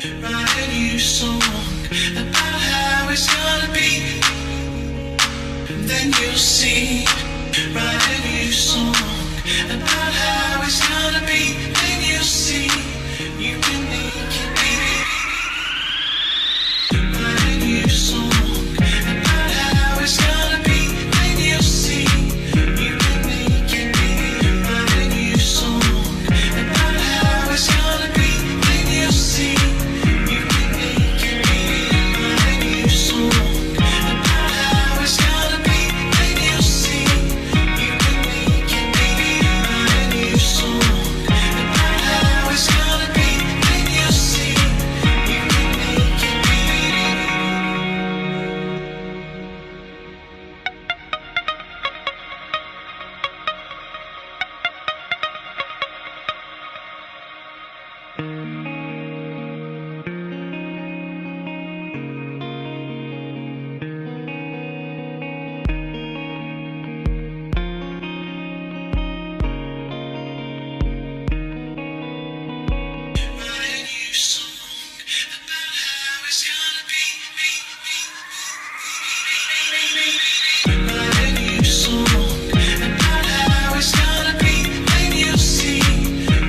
Write a new song about how it's gonna be. Then you'll see. Write a new song about how it's gonna be. Then you'll see. You can make it be. Write a new song about how it's gonna be. Then you'll see. You can make it be. Write a new song about how it's gonna be. Then you'll see. You can make it be. Write a new song about how it's gonna be. Then you'll see. You can make it be. Write a new song about how it's gonna be. Then you'll see. You can make it be. Write a new song about how it's gonna be. Write a new song about how it's gonna be. Then you'll see.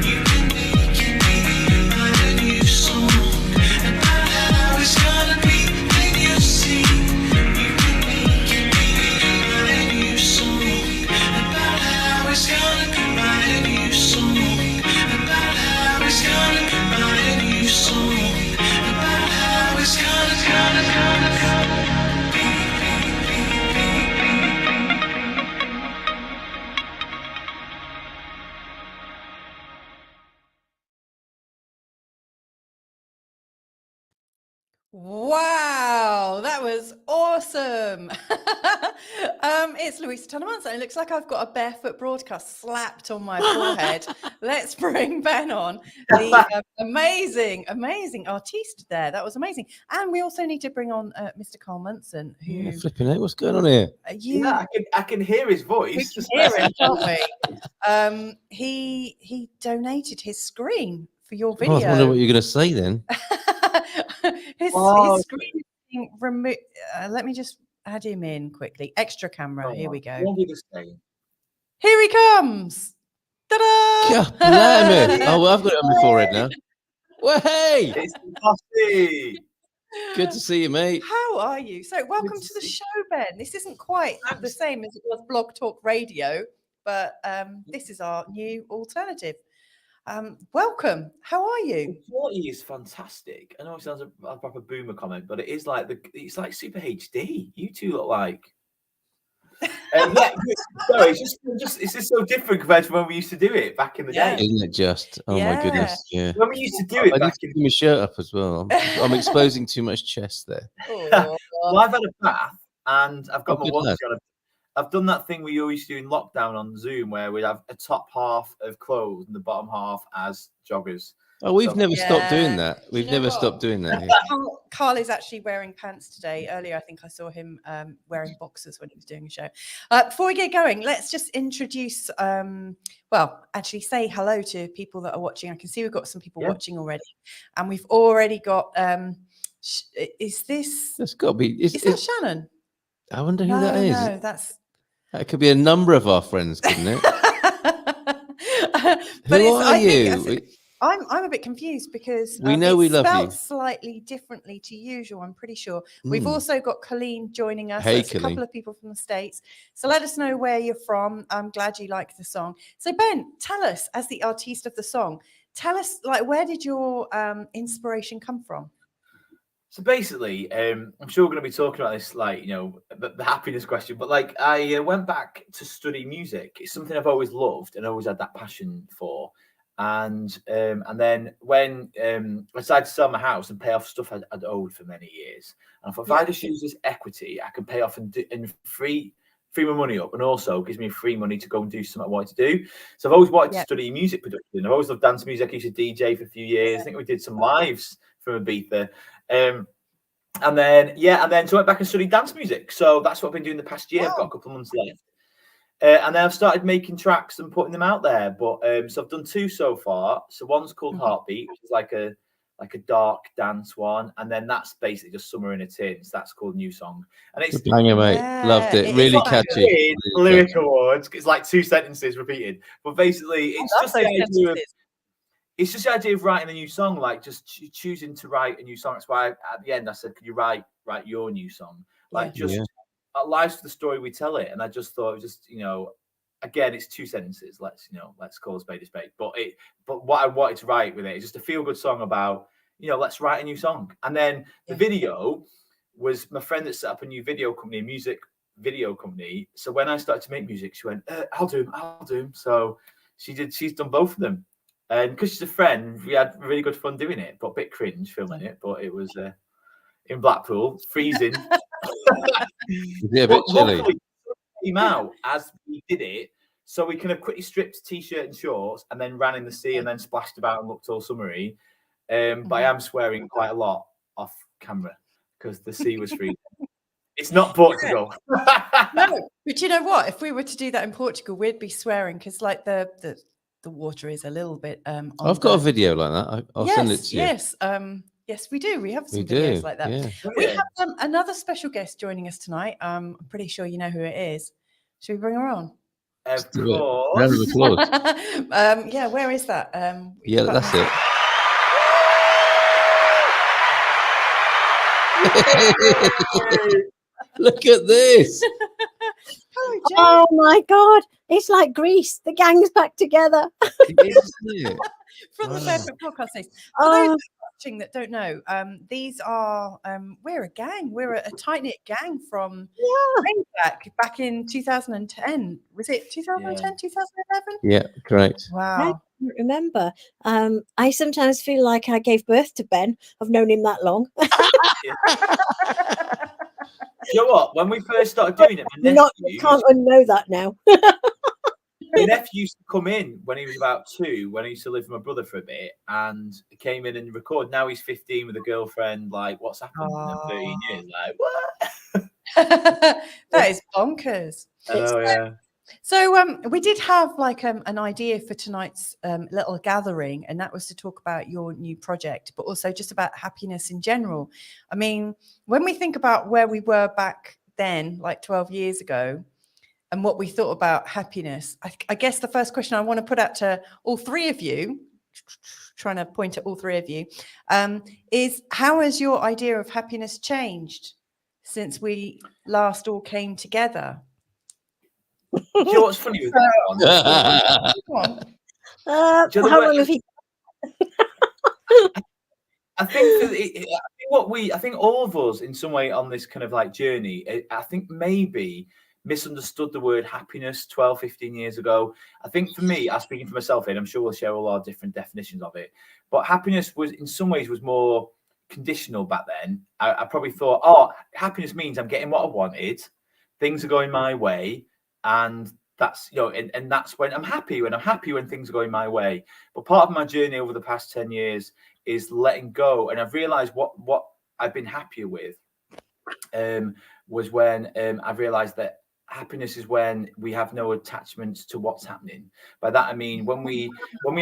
You can make it be. Write a new song about how it's gonna be. Then you'll see. You can make it be. Write a new song about how it's gonna be. Write a new song about how it's gonna be. Write a new song about how it's gonna be. Wow, that was awesome. It's Louisa Munson. It looks like I've got a Barefoot broadcast slapped on my forehead. Let's bring Ben on. The amazing artiste there. That was amazing. And we also need to bring on Mr. Carl Munson, who Yeah, flipping out. What's going on here? Yeah, I can hear his voice. we can hear him, can't we? He donated his screen for your video. Oh, I wonder what you're going to say then. his Oh. screen is being removed. Let me just add him in quickly. Extra camera. Here we go. Won't be the same. Here he comes. Ta-da! God, blimey. Oh, well, I've got it on my forehead now. Well, hey, It's the posse. good to see you, mate. How are you? So, welcome to to the see show, Ben. This isn't quite the same as it was Blog Talk Radio, but this is our new alternative. Welcome. How are you? The quality is fantastic. I know it sounds a proper boomer comment, but it is like it's like super HD. You two look like. Yeah, sorry, it's just so different compared to when we used to do it back in the Yeah. day. Isn't it just? Oh, Yeah. my goodness. Yeah. When we used to do I it need back to in. keep my shirt up as well. I'm exposing too much chest there. Oh, Well, I've had a bath and I've got Oh, my good lad. onesie on. I've done that thing we always do in lockdown on Zoom, where we'd have a top half of clothes and the bottom half as joggers. Oh, we've So- never stopped Yeah. doing that. We've you know never what? stopped doing that. here. Carl is actually wearing pants today. Earlier, I think I saw him wearing boxers when he was doing a show. Before we get going, let's just introduce, actually say hello to people that are watching. I can see we've got some people Yeah. watching already. And we've already got, is this, That's got to be. is that Shannon? I wonder who that is. No, that's. That could be a number of our friends, couldn't it? But Who are I think you? I'm a bit confused because We know we it's love spelt you. slightly differently to usual. I'm pretty sure. We've Mm. also got Colleen joining us. Hey, That's a Colleen. couple of people from the States. So let us know where you're from. I'm glad you like the song. So Ben, tell us, as the artiste of the song, tell us, like, where did your inspiration come from? So basically, I'm sure we're going to be talking about this, like, the happiness question. But like, I went back to study music. It's something I've always loved and always had that passion for. And then when I decided to sell my house and pay off stuff I'd owed for many years, and I thought, if I just use this equity, I can pay off and free my money up, and also gives me free money to go and do something I wanted to do. So I've always wanted to study music production. I've always loved dance music. I used to DJ for a few years. I think we did some lives from Ibiza. And then so I went back and studied dance music. So that's what I've been doing the past year. I've got a couple of months left. And then I've started making tracks and putting them out there. But so I've done 2 so far. So one's called Heartbeat, which is like a like a dark dance one, and then that's basically just Summer in a Tin. So that's called New Song, and it's Banger, mate. Loved it. it is Really a banger. catchy. Really lyrical words. It's like 2 sentences repeated, but basically it's I love just the those idea of, sentences. it's just the idea of writing a new song, like just choosing to write a new song. That's why at the end I said, could you write your new song? Like Yeah. just life's the story we tell it. And I just thought, just, again, it's 2 sentences. Let's call a spade a spade. But what I wanted to write with it is just a feel good song about, let's write a new song. And then the video was my friend that set up a new video company, a music video company. So when I started to make music, she went, I'll do them. So she's done both of them. And because she's a friend, we had really good fun doing it, but a bit cringe filming it. But it was in Blackpool, freezing. Yeah, a bit chilly. Luckily, it came out as we did it, so we kind of quickly stripped t-shirt and shorts, and then ran in the sea, and then splashed about and looked all summery. But I am swearing quite a lot off camera because the sea was freezing. It's not Portugal. No, but you know what? If we were to do that in Portugal, we'd be swearing because like the water is a little bit. I've got a video like that. I'll send it to you. Yes, yes, we do. We have some We videos do. like that. Yeah. We have another special guest joining us tonight. I'm pretty sure you know who it is. Should we bring her on? Of do it. course. Round of applause. Yeah, where is that? Yeah, that's it. Look at this. Oh, Jane. Oh my God, it's like Greece. The gang's back together. Isn't it? From the Wow. Barefoot podcast days. For those Oh, watching that don't know, these are we're a gang. We're a tight knit gang from yeah. way back in 2010. Was it 2010, 2011? Yeah, correct. Wow. I don't remember. I sometimes feel like I gave birth to Ben. I've known him that long. You know what? When we first started doing it, my You can't unknow that now. nephew used to come in when he was about 2, when I used to live with my brother for a bit, and he came in and record. Now he's 15 with a girlfriend. Like, what's happened in 13 years? Like, what? That is bonkers. I know, yeah. So we did have like an idea for tonight's little gathering, and that was to talk about your new project, but also just about happiness in general. I mean, when we think about where we were back then, like 12 years ago, and what we thought about happiness, I guess the first question I want to put out to all 3 of you, trying to point at all 3 of you, is how has your idea of happiness changed since we last all came together? You know what's funny with that one? Come on. Do you know How what- long have you? I think I think all of us in some way on this kind of like journey, I think maybe misunderstood the word happiness 12, 15 years ago. I think for me, I'm speaking for myself here, and I'm sure we'll share all our different definitions of it, but happiness was in some ways was more conditional back then. I probably thought, oh, happiness means I'm getting what I wanted, things are going my way, and that's, and that's when I'm happy, when things are going my way. But part of my journey over the past 10 years is letting go, and I've realized what I've been happier with was when I've realized that happiness is when we have no attachments to what's happening. By that I mean when we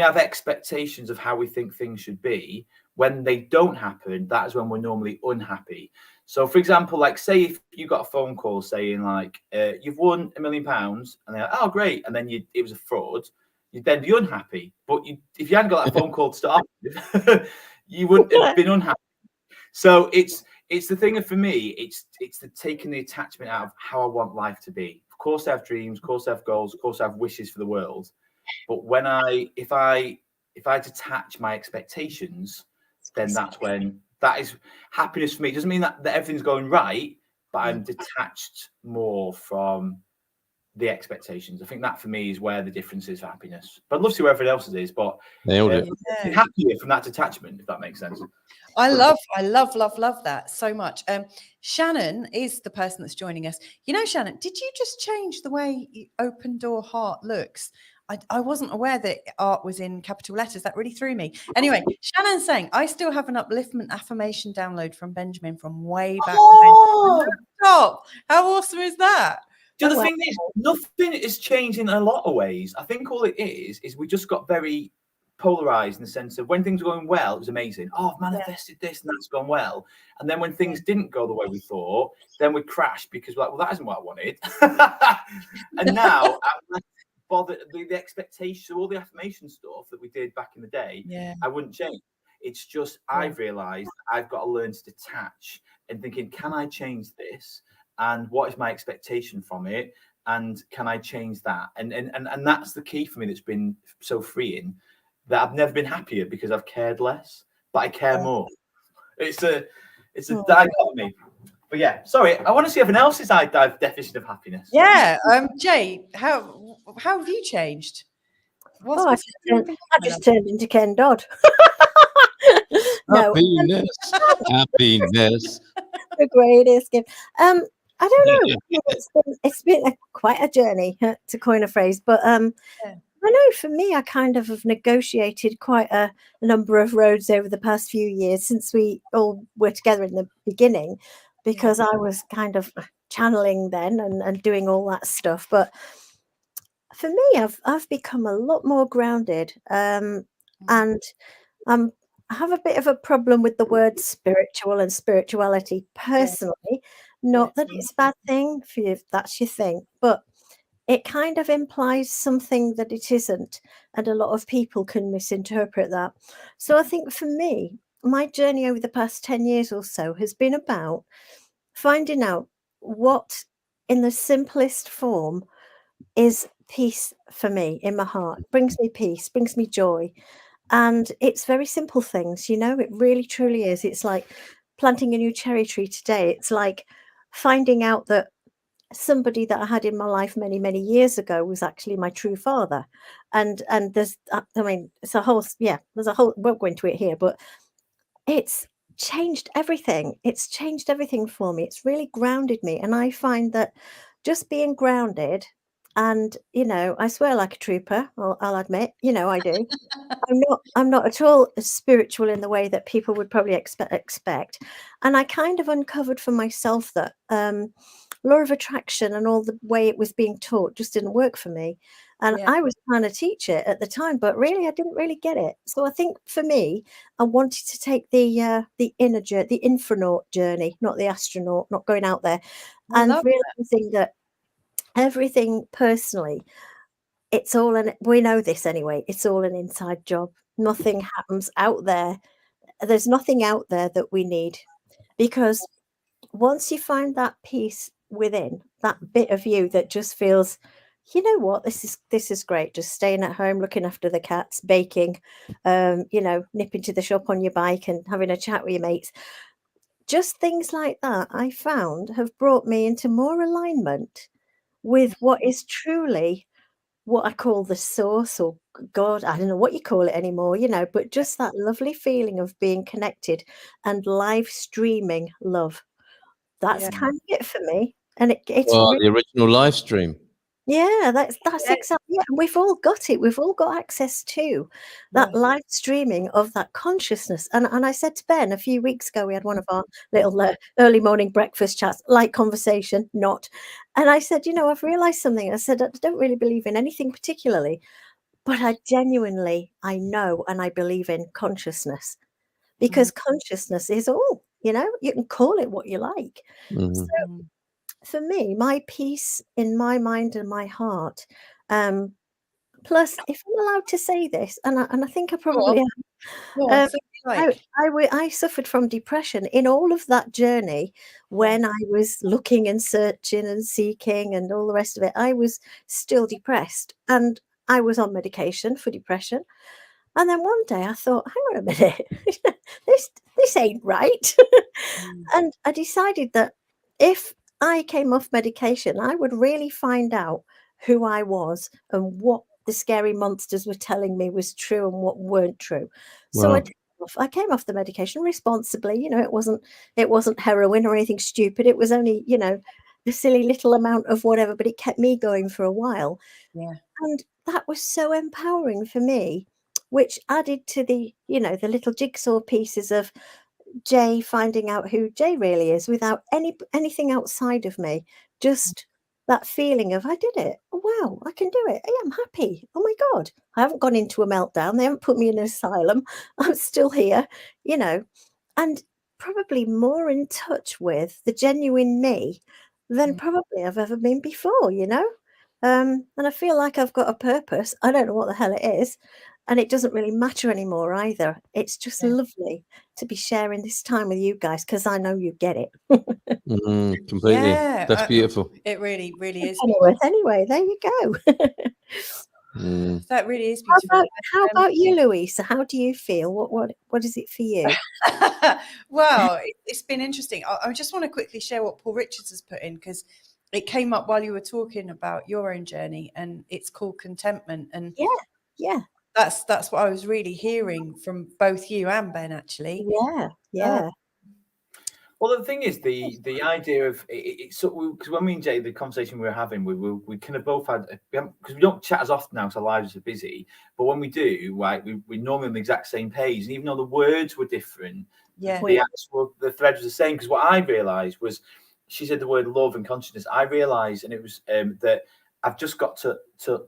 have expectations of how we think things should be, when they don't happen, that is when we're normally unhappy. So for example, like say if you got a phone call saying like you've won £1 million, and they're like, oh great, and then it was a fraud, you'd then be unhappy. But if you hadn't got that phone call to start with, you wouldn't have been unhappy. So it's the thing for me, it's the taking the attachment out of how I want life to be. Of course I have dreams, of course I have goals, of course I have wishes for the world. But if I detach my expectations, then that is happiness for me. It doesn't mean that everything's going right, but I'm detached more from the expectations. I think that for me is where the difference is for happiness. But I'd love to see where everyone else's is, but Nailed it. I'm happier from that detachment, if that makes sense. I love that so much. Shannon is the person that's joining us. You know, Shannon, did you just change the way Open Door Heart looks? I wasn't aware that art was in capital letters. That really threw me. Anyway, Shannon's saying, I still have an upliftment affirmation download from Benjamin from way back when. Stop. How awesome is that? The thing is, nothing is changing in a lot of ways. I think all it is we just got very polarized in the sense of when things were going well, it was amazing. Oh, I've manifested this and that's gone well. And then when things didn't go the way we thought, then we crashed because we're like, well, that isn't what I wanted. And now I'm less bothered. The expectations, all the affirmation stuff that we did back in the day, I wouldn't change. It's just I've realized I've got to learn to detach and thinking, can I change this? And what is my expectation from it? And can I change that? And that's the key for me that's been so freeing, that I've never been happier because I've cared less, but I care more. It's a dichotomy. But yeah, sorry, I want to see everyone else's definition of happiness. Yeah. Jay, how have you changed? I just turned into Ken Dodd. No, Happiness. the greatest gift. I don't know. It's been quite a journey, to coin a phrase, but I know for me, I kind of have negotiated quite a number of roads over the past few years since we all were together in the beginning, because I was kind of channeling then and doing all that stuff. But for me, I've become a lot more grounded, and I have a bit of a problem with the word spiritual and spirituality personally. Not that it's a bad thing for you if that's your thing, but it kind of implies something that it isn't, and a lot of people can misinterpret that. So I think for me, my journey over the past 10 years or so has been about finding out what, in the simplest form, is peace for me in my heart. Brings me peace, brings me joy. And it's very simple things, it really truly is. It's like planting a new cherry tree today. It's like finding out that somebody that I had in my life many, many years ago was actually my true father. And there's, it's a whole, there's a whole, won't go into it here, but it's changed everything. It's changed everything for me. It's really grounded me. And I find that just being grounded, and, I swear like a trooper, I'll admit, I do. I'm not at all as spiritual in the way that people would probably expect. And I kind of uncovered for myself that law of attraction and all the way it was being taught just didn't work for me. And I was trying to teach it at the time, but really I didn't really get it. So I think for me, I wanted to take the inner journey, the infranaut journey, not the astronaut, not going out there, and realizing that everything personally, it's all we know this anyway, it's all an inside job. Nothing happens out there. There's nothing out there that we need, because once you find that peace within, that bit of you that just feels, you know what, this is great, just staying at home, looking after the cats, baking, nipping to the shop on your bike and having a chat with your mates, just things like that, I found have brought me into more alignment with what is truly what I call the source, or God, I don't know what you call it anymore, but just that lovely feeling of being connected and live streaming love. That's kind of it for me. And it's really, the original live stream. that's exactly it. And we've all got it. We've all got access to that live streaming of that consciousness. And I said to Ben a few weeks ago, we had one of our little early morning breakfast chats, light conversation, not. And I said, I've realized something. I said, I don't really believe in anything particularly, but I know and I believe in consciousness, because consciousness is all, you can call it what you like. So for me, my peace in my mind and my heart, plus, if I'm allowed to say this, and I think I probably am, I suffered from depression in all of that journey. When I was looking and searching and seeking and all the rest of it, I was still depressed, and I was on medication for depression. And then one day I thought, hang on a minute, this ain't right. And I decided that if I came off medication, I would really find out who I was and what the scary monsters were telling me was true and what weren't true. So I came off the medication responsibly. It wasn't heroin or anything stupid. It was only, a silly little amount of whatever, but it kept me going for a while. And that was so empowering for me, which added to the, the little jigsaw pieces of Jay finding out who Jay really is without anything outside of me, just that feeling of I did it. Oh, wow, I can do it. Yeah, I'm happy. Oh my God. I haven't gone into a meltdown. They haven't put me in an asylum. I'm still here, you know, and probably more in touch with the genuine me than probably I've ever been before, you know? And I feel like I've got a purpose. I don't know what the hell it is. And it doesn't really matter anymore either. It's just Yeah. lovely to be sharing this time with you guys because I know you get it. Completely. Yeah, That's beautiful. it really, really is. Anyway, there you go. That really is beautiful. How about you, Louisa? How do you feel? What is it for you? Well, it's been interesting. I just want to quickly share what Paul Richards has put in because it came up while you were talking about your own journey, and it's called contentment. And Yeah. that's what I was really hearing from both you and Ben, actually. Yeah. Well, the thing is, the idea of it's so because when me and Jay, the conversation we were having, we kind of both had because we don't chat as often now because our lives are busy. But when we do, like we're normally on the exact same page, and even though the words were different, Yeah. the thread was the same. Because what I realised was, she said the word love and consciousness. I realised, and it was that I've just got to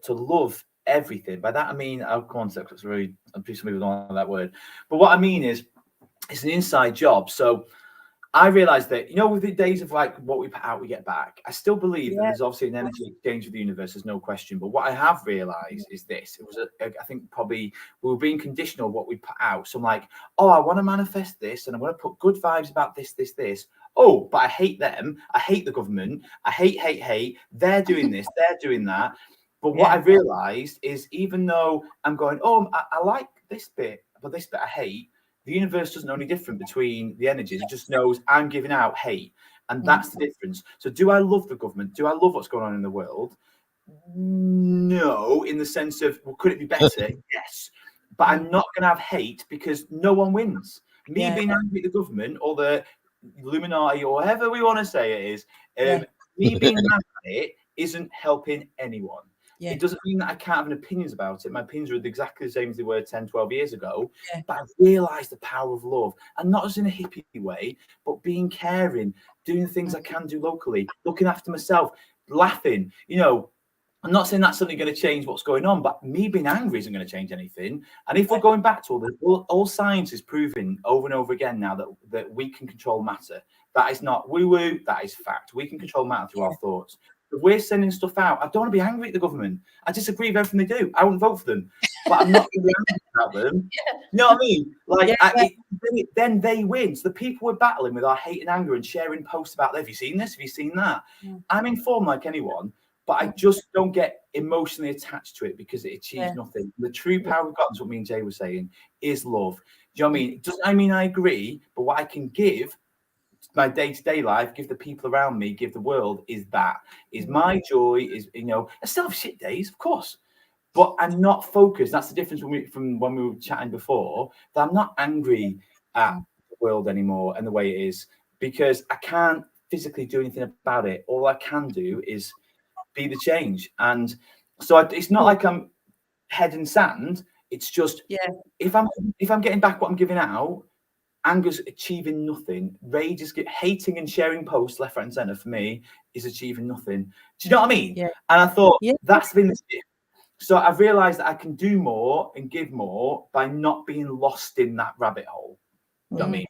love everything. By that I mean, I'll go on to that because I'm pretty sure people don't like that word. But what I mean is, it's an inside job. So I realized that, with the days of like what we put out, we get back. I still believe that there's obviously an energy exchange with the universe. There's no question. But what I have realized is this: it was, I think, probably we were being conditional of what we put out. So I'm like, oh, I want to manifest this, and I want to put good vibes about this. Oh, but I hate them. I hate the government. I hate. They're doing this. They're doing that. But what I realized is, even though I'm going, oh, I like this bit, but this bit I hate. The universe doesn't know any different between the energies. It just knows I'm giving out hate. And that's the difference. So do I love the government? Do I love what's going on in the world? No, in the sense of, well, could it be better? Yes. But I'm not going to have hate because no one wins. Me being angry at the government or the Illuminati or whatever we want to say it is, me being mad at it isn't helping anyone. It doesn't mean that I can't have an opinions about it. My opinions are exactly the same as they were 10, 12 years ago. But I've realised the power of love. And not as in a hippie way, but being caring, doing the things I can do locally, looking after myself, laughing. I'm not saying that's suddenly going to change what's going on, but me being angry isn't going to change anything. And if we're going back to all science is proving over and over again now that we can control matter. That is not woo-woo, that is fact. We can control matter through our thoughts. If we're sending stuff out, I don't want to be angry at the government. I disagree with everything they do. I won't vote for them, but I'm not going to be angry about them. You know what I mean? Like, then they win. So the people we're battling with are hate and anger and sharing posts about, have you seen this? Have you seen that? I'm informed like anyone, but I just don't get emotionally attached to it because it achieves nothing. The true power of God, is what me and Jay were saying, is love. Do you know what I mean? It doesn't mean I agree, but what I can give my day-to-day life, give the people around me, give the world, is my joy. I still have shit days, of course, but I'm not focused. That's the difference from when we were chatting before, that I'm not angry at the world anymore and the way it is, because I can't physically do anything about it. All I can do is be the change. And so it's not like I'm head in sand. It's just if I'm getting back what I'm giving out, anger's achieving nothing. Rage is hating and sharing posts left, right, and centre for me is achieving nothing. Do you know what I mean? And I thought that's been the shift. So I've realised that I can do more and give more by not being lost in that rabbit hole. You know what I mean?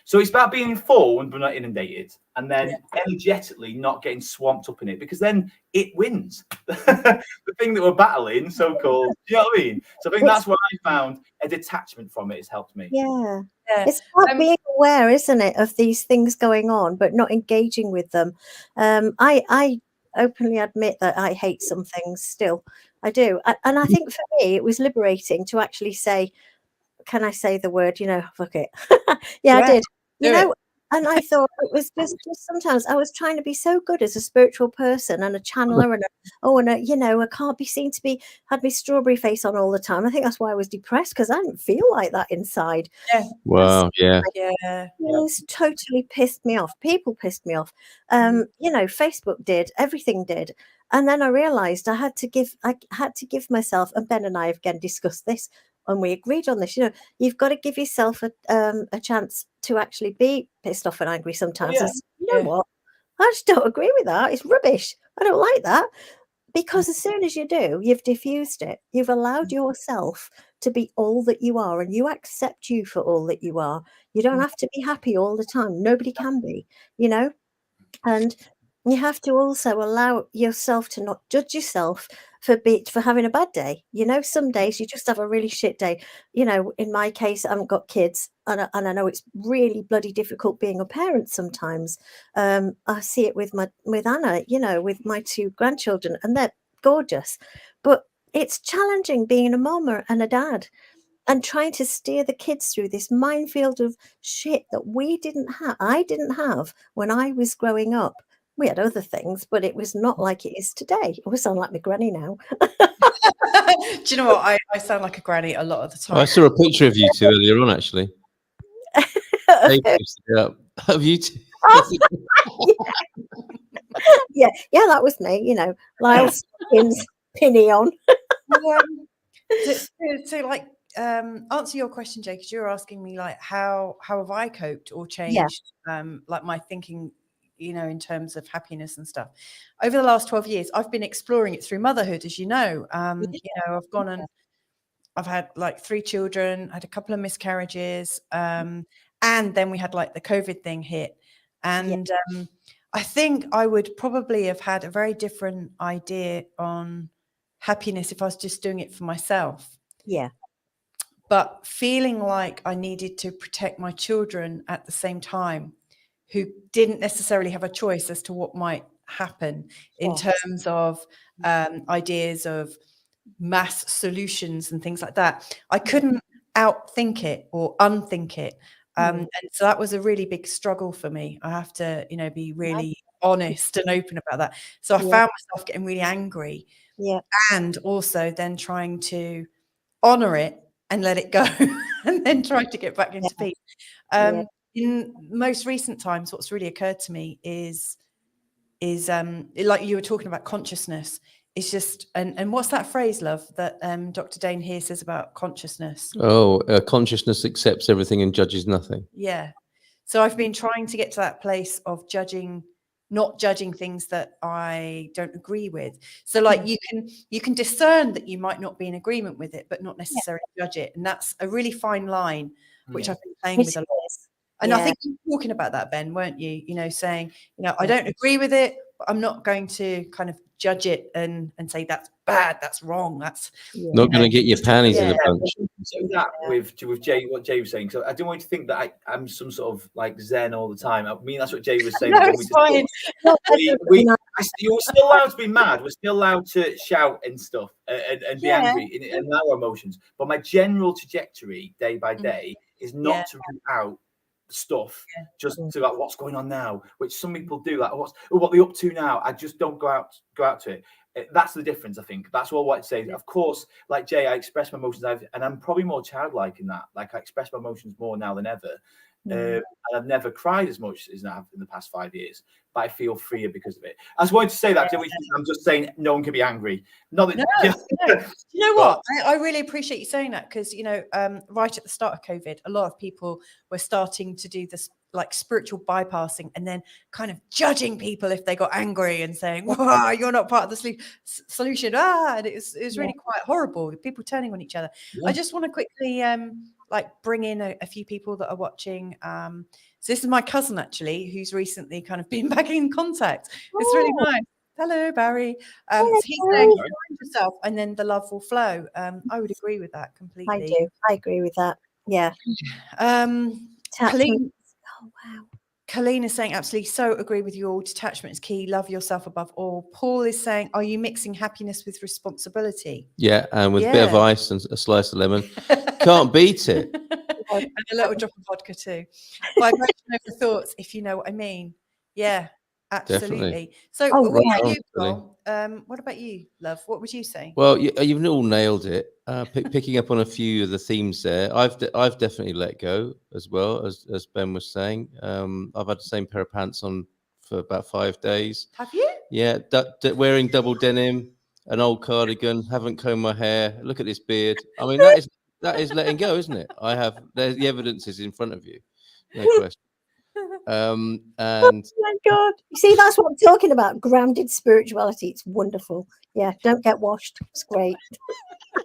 So it's about being informed but not inundated, and then energetically not getting swamped up in it, because then it wins. The thing that we're battling, so-called, do you know what I mean? So I think that's what I found, a detachment from it has helped me. It's about being aware, isn't it, of these things going on, but not engaging with them. I openly admit that I hate some things still. I do. And I think for me, it was liberating to actually say, can I say the word, fuck it. I did. And I thought it was just sometimes I was trying to be so good as a spiritual person and a channeler I can't be seen to be had my strawberry face on all the time. I think that's why I was depressed, because I didn't feel like that inside. Wow. Things totally pissed me off. People pissed me off. Facebook did, everything did. And then I realized I had to give myself, and Ben and I have again discussed this, and we agreed on this. You've got to give yourself a chance to actually be pissed off and angry sometimes. And you know what? I just don't agree with that. It's rubbish. I don't like that. Because as soon as you do, you've diffused it. You've allowed yourself to be all that you are, and you accept you for all that you are. You don't have to be happy all the time. Nobody can be, you know? And you have to also allow yourself to not judge yourself for having a bad day. You know, some days you just have a really shit day. You know, in my case, I haven't got kids, and I know it's really bloody difficult being a parent sometimes. I see it with Anna, you know, with my 2 grandchildren, and they're gorgeous, but it's challenging being a mama and a dad and trying to steer the kids through this minefield of shit that I didn't have when I was growing up. We had other things, but it was not like it is today. I sound like my granny now. Do you know what? I sound like a granny a lot of the time. I saw a picture of you two earlier on, actually. Hey, of you two. Yeah, that was me, you know, Lyle Stockings, pinny on. Like, answer your question, Jay, because you're asking me like how have I coped or changed like my thinking, you know, in terms of happiness and stuff. Over the last 12 years, I've been exploring it through motherhood, as you know. You know, I've gone and I've had like 3 children, I had a couple of miscarriages, and then we had like the COVID thing hit. And I think I would probably have had a very different idea on happiness if I was just doing it for myself. Yeah. But feeling like I needed to protect my children at the same time, who didn't necessarily have a choice as to what might happen in terms of ideas of mass solutions and things like that. I couldn't outthink it or unthink it. And so that was a really big struggle for me. I have to, you know, be really honest and open about that. So I found myself getting really angry. Yeah. And also then trying to honor it and let it go and then try to get back into peace. In most recent times, what's really occurred to me is like you were talking about consciousness. It's just, and what's that phrase, love, that Dr. Dane here says about consciousness? Consciousness accepts everything and judges nothing. Yeah. So I've been trying to get to that place of not judging things that I don't agree with. So like you can discern that you might not be in agreement with it, but not necessarily judge it. And that's a really fine line, which I've been playing with a lot. And I think you were talking about that, Ben, weren't you? You know, saying, you know, I don't agree with it, but I'm not going to kind of judge it and say that's bad, that's wrong, that's not going to get your panties in a bunch. So that with Jay, what Jay was saying. So I don't want you to think that I'm some sort of like Zen all the time. I mean, that's what Jay was saying. No, it's fine. You're still allowed to be mad. We're still allowed to shout and stuff and be angry in our emotions. But my general trajectory, day by day, is not to root out stuff just to like what's going on now, which some people do. Like, what they're up to now. I just don't go out to it. That's the difference, I think. That's what I want to say. Of course, like Jay, I express my emotions, and I'm probably more childlike in that. Like I express my emotions more now than ever. And I've never cried as much as I have in the past 5 years, but I feel freer because of it. I just wanted to say that. I'm just saying no one can be angry. Not that, no. You know what? I really appreciate you saying that because, you know, right at the start of COVID, a lot of people were starting to do this like spiritual bypassing and then kind of judging people if they got angry and saying, "Wow, you're not part of the solution." And it was really quite horrible. People turning on each other. I just want to quickly like bring in a few people that are watching. So this is my cousin actually, who's recently kind of been back in contact. It's really nice. Hello, Barry. So he's saying, find yourself and then the love will flow. I would agree with that completely. I do. I agree with that. Yeah. Colleen, oh, wow. Colleen is saying, absolutely, so agree with you all. Detachment is key. Love yourself above all. Paul is saying, are you mixing happiness with responsibility? Yeah, and with a bit of ice and a slice of lemon. Can't beat it. And a little drop of vodka too. Vibration over thoughts, if you know what I mean. Yeah, absolutely. Definitely. So what about you, Paul? What about you, love? What would you say? Well, you've all nailed it. Picking up on a few of the themes there. I've definitely let go as well, as Ben was saying. I've had the same pair of pants on for about 5 days. Have you? Yeah, wearing double denim, an old cardigan, haven't combed my hair. Look at this beard. I mean, that is letting go, isn't it? The evidence is in front of you, no question. And Oh my God. You see, that's what I'm talking about. Grounded spirituality. It's wonderful. Yeah, don't get washed. It's great. I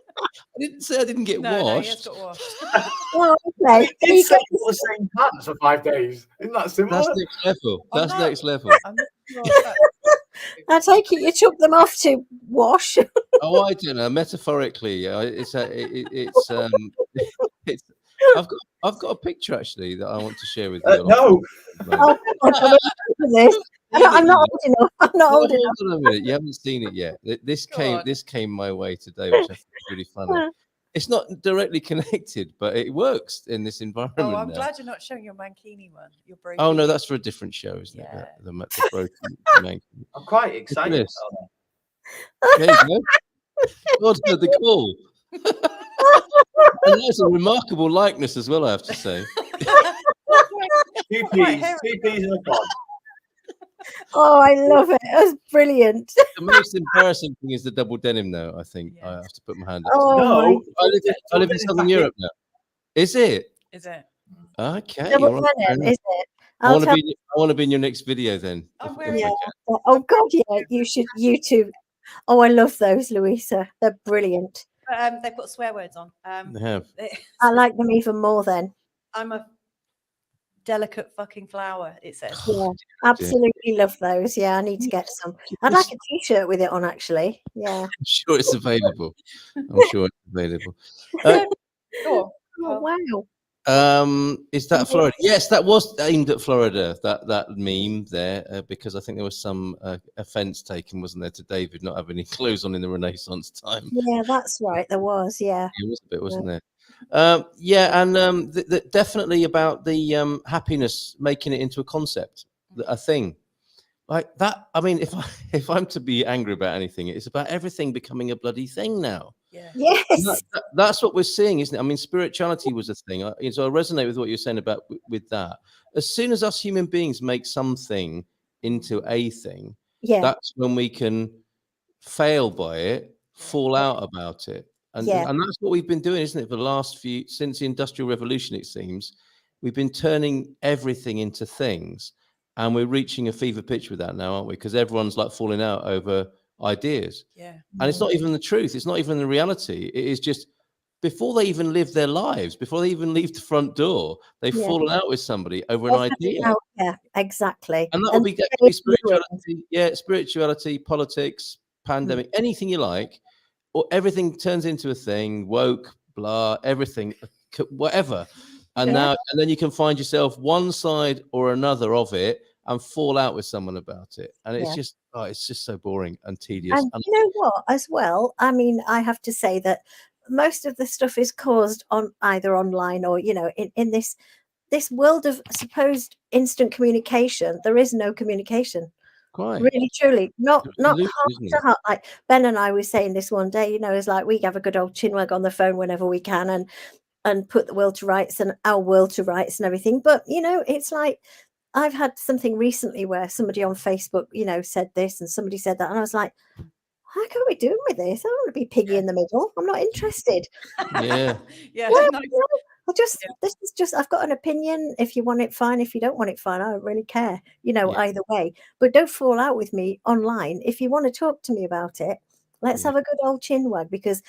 didn't say I didn't get No, he has washed. got washed. Oh, I okay. mean, There did you say go. you wore the same pants for 5 days. Isn't that similar? That's next level. I'm That's not- next level. I'm not sure if that- I take it you took them off to wash. Oh, I don't know. Metaphorically, it's it's. I've got a picture actually that I want to share with you. No. Oh, come on, I'm ready for this. I'm not old enough. I'm not old enough. Hold on a minute. You haven't seen it yet. This Go on. came my way today, which I think is really funny. It's not directly connected, but it works in this environment. Oh, I'm now. glad you're not showing your mankini one. Your Oh no, brokini. that's for a different show, isn't Yeah. it? The broken man. I'm quite excited this. about that. There you go. God heard the call. And that's a remarkable likeness as well, I have to say. Two Right, peas, here- 2 peas in a pod. Oh, I love it. That's brilliant. The most embarrassing thing is the double denim now, I think. I Yeah. have to put my hand up. to Oh, that. my. No, I live in Southern Europe now. Is it? Is it? Okay. Double all right, fair denim, enough. is it? I I'll want tell to be in your next video then. I'm if wearing I it. can. Oh God, yeah, you should. You too. Oh, I love those, Louisa. They're brilliant. But, they've got swear words on. They have. I like them even more then. I'm a delicate fucking flower, it says. Yeah, absolutely love those. Yeah, I need to get some. I'd like a T-shirt with it on, actually. Yeah. I'm sure it's available. I'm sure it's available. Go on. Oh wow. Is that Florida? Yes, that was aimed at Florida. That meme there, because I think there was some offence taken, wasn't there, to David not having any clothes on in the Renaissance time. Yeah, that's right. There was. Yeah. It was a bit, wasn't there? Yeah, and definitely about the happiness, making it into a concept, a thing like that. I mean, if I'm to be angry about anything, it's about everything becoming a bloody thing now. Yeah. Yes. That's what we're seeing, isn't it? I mean, spirituality was a thing. So I resonate with what you're saying about with that. As soon as us human beings make something into a thing, Yeah. that's when we can fail by it, fall out about it. And that's what we've been doing, isn't it? For the last since the Industrial Revolution, it seems, we've been turning everything into things. And we're reaching a fever pitch with that now, aren't we? Because everyone's like falling out over ideas. Yeah. And it's not even the truth. It's not even the reality. It is just before they even live their lives, before they even leave the front door, they've fallen out with somebody over an idea. Yeah, exactly. And that would be spirituality. Yeah, spirituality, politics, pandemic, anything you like, or everything turns into a thing, woke, blah, everything, whatever. And then you can find yourself one side or another of it and fall out with someone about it. And it's just, it's just so boring and tedious. And you know what, as well, I mean, I have to say that most of the stuff is caused on either online or, you know, in this world of supposed instant communication. There is no communication. Quite. Really, truly, not heart isn't to it? heart. Like Ben and I were saying this one day, you know, it's like we have a good old chinwag on the phone whenever we can and put the world to rights and our world to rights and everything. But, you know, it's like I've had something recently where somebody on Facebook, you know, said this and somebody said that. And I was like, how can we do with this? I don't want to be piggy in the middle. I'm not interested. Yeah. Yeah. No, No, this is just, I've got an opinion. If you want it, fine. If you don't want it, fine. I don't really care, you know, either way. But don't fall out with me online. If you want to talk to me about it, let's have a good old chinwag, because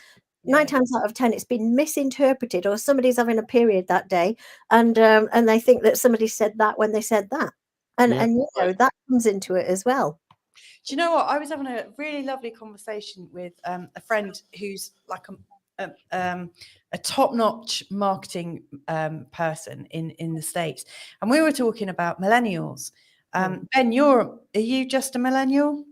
9 times out of 10 it's been misinterpreted, or somebody's having a period that day and they think that somebody said that when they said that, and you know that comes into it as well. Do you know what? I was having a really lovely conversation with a friend who's like a top-notch marketing person in the States, and we were talking about millennials. Ben, are you just a millennial?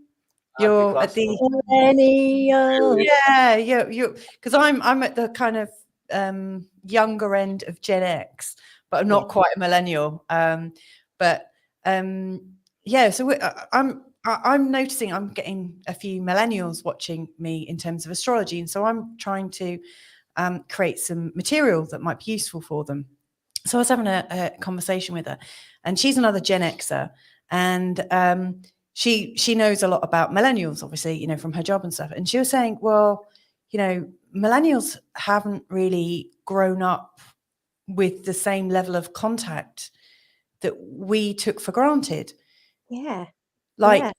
You're at the Millennial. yeah, you because I'm at the kind of younger end of Gen X, but I'm not quite a millennial. So I'm noticing I'm getting a few millennials watching me in terms of astrology, and so I'm trying to create some material that might be useful for them. So I was having a conversation with her, and she's another Gen Xer, and she knows a lot about millennials, obviously, you know, from her job and stuff. And she was saying, well, you know, millennials haven't really grown up with the same level of contact that we took for granted. Yeah. Like,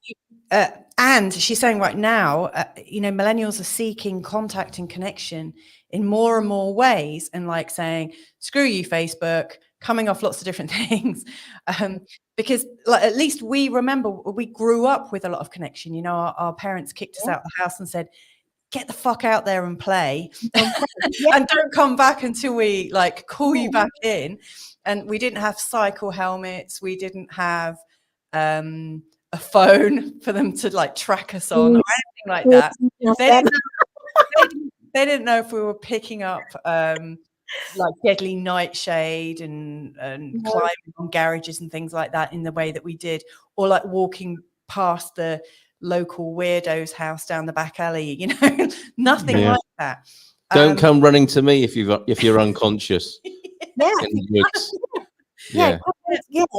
and she's saying right now, millennials are seeking contact and connection in more and more ways, and like saying, screw you, Facebook, coming off lots of different things. Because like, at least we remember we grew up with a lot of connection. You know, our parents kicked us out of the house and said, get the fuck out there and play and don't come back until we like call you back in. And we didn't have cycle helmets. We didn't have a phone for them to like track us on or anything like that. They didn't know if we were picking up like deadly nightshade and climbing on garages and things like that in the way that we did, or like walking past the local weirdo's house down the back alley, you know. Nothing like that. Don't come running to me if you're unconscious. Yeah. In the woods. Yeah,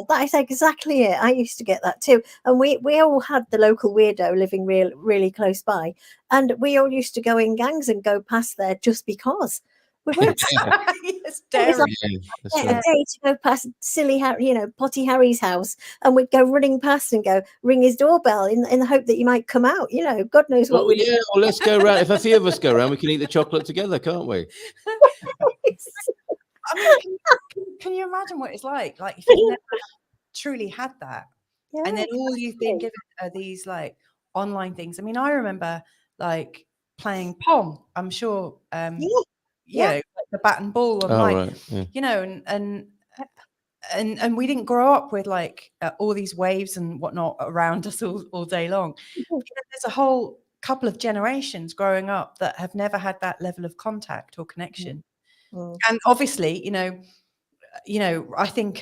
that is exactly it. I used to get that too, and we all had the local weirdo living really close by, and we all used to go in gangs and go past there just because we were. Yes, daring. A day to go past silly Harry, Potty Harry's house, and we'd go running past and go ring his doorbell in the hope that you might come out. You know, God knows what. Well, well, let's go around. If a few of us go around, we can eat the chocolate together, can't we? I mean, can you imagine what it's like if you've never truly had that, and then all you've been given are these like online things? I mean, I remember like playing Pong. I'm sure, like the bat and ball online. You know, and we didn't grow up with like all these waves and whatnot around us all day long. You know, there's a whole couple of generations growing up that have never had that level of contact or connection. And obviously, you know, I think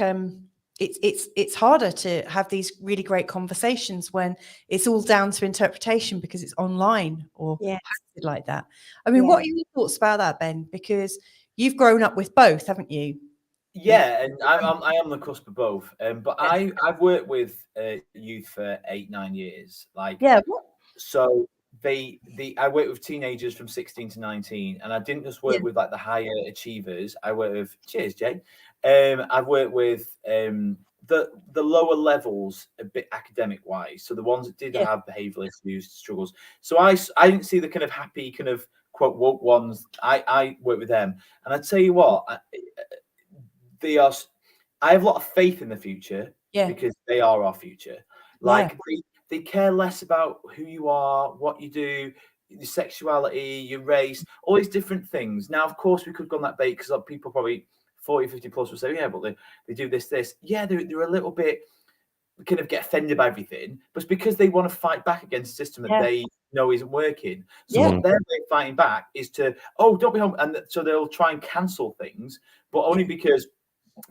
it's harder to have these really great conversations when it's all down to interpretation because it's online or posted like that. I mean, what are your thoughts about that, Ben? Because you've grown up with both, haven't you? Yeah, and I am on the cusp of both. But I've worked with youth for 8-9 years. So I work with teenagers from 16 to 19, and I didn't just work with like the higher achievers. I work with cheers, Jay. I've worked with the lower levels a bit academic wise, so the ones that did have behavioural issues, struggles. So I didn't see the kind of happy kind of quote woke ones. I work with them, and I tell you what, I have a lot of faith in the future because they are our future. Like they care less about who you are, what you do, your sexuality, your race, all these different things. Now, of course, we could go on that bait because people probably 40, 50 plus will say, yeah, but they do this. Yeah, they're a little bit kind of get offended by everything, but it's because they want to fight back against a system that they know isn't working. So what they're fighting back is to, don't be home. And so they'll try and cancel things, but only because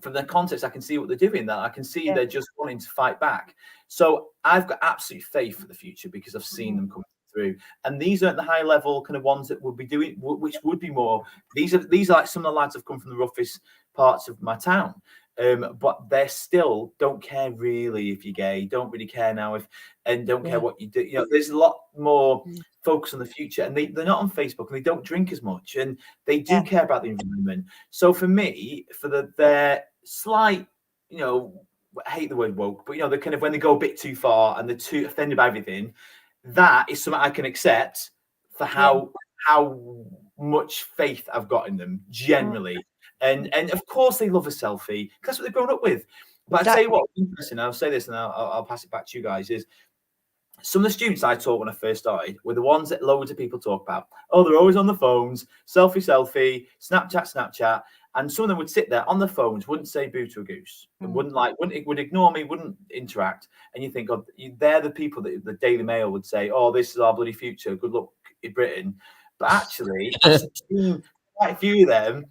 from their context, I can see what they're doing. That I can see they're just wanting to fight back. So I've got absolute faith for the future because I've seen them come through. And these aren't the high level kind of ones that will be doing, which would be more. These are like some of the lads have come from the roughest parts of my town. But they still don't care really if you're gay, don't really care now and don't care what you do. You know, there's a lot more focus on the future, and they're not on Facebook and they don't drink as much, and they do care about the environment. So for me, for their slight, you know, I hate the word woke, but you know, the kind of when they go a bit too far and they're too offended by everything, that is something I can accept for how much faith I've got in them generally. And of course they love a selfie because that's what they've grown up with. But I tell you what, interesting, I'll say this and I'll pass it back to you guys, is some of the students I taught when I first started were the ones that loads of people talk about. Oh, they're always on the phones, selfie, Snapchat. And some of them would sit there on the phones, wouldn't say boo to a goose, would ignore me, wouldn't interact. And you think, they're the people that the Daily Mail would say, oh, this is our bloody future, good luck in Britain. But actually, I've seen quite a few of them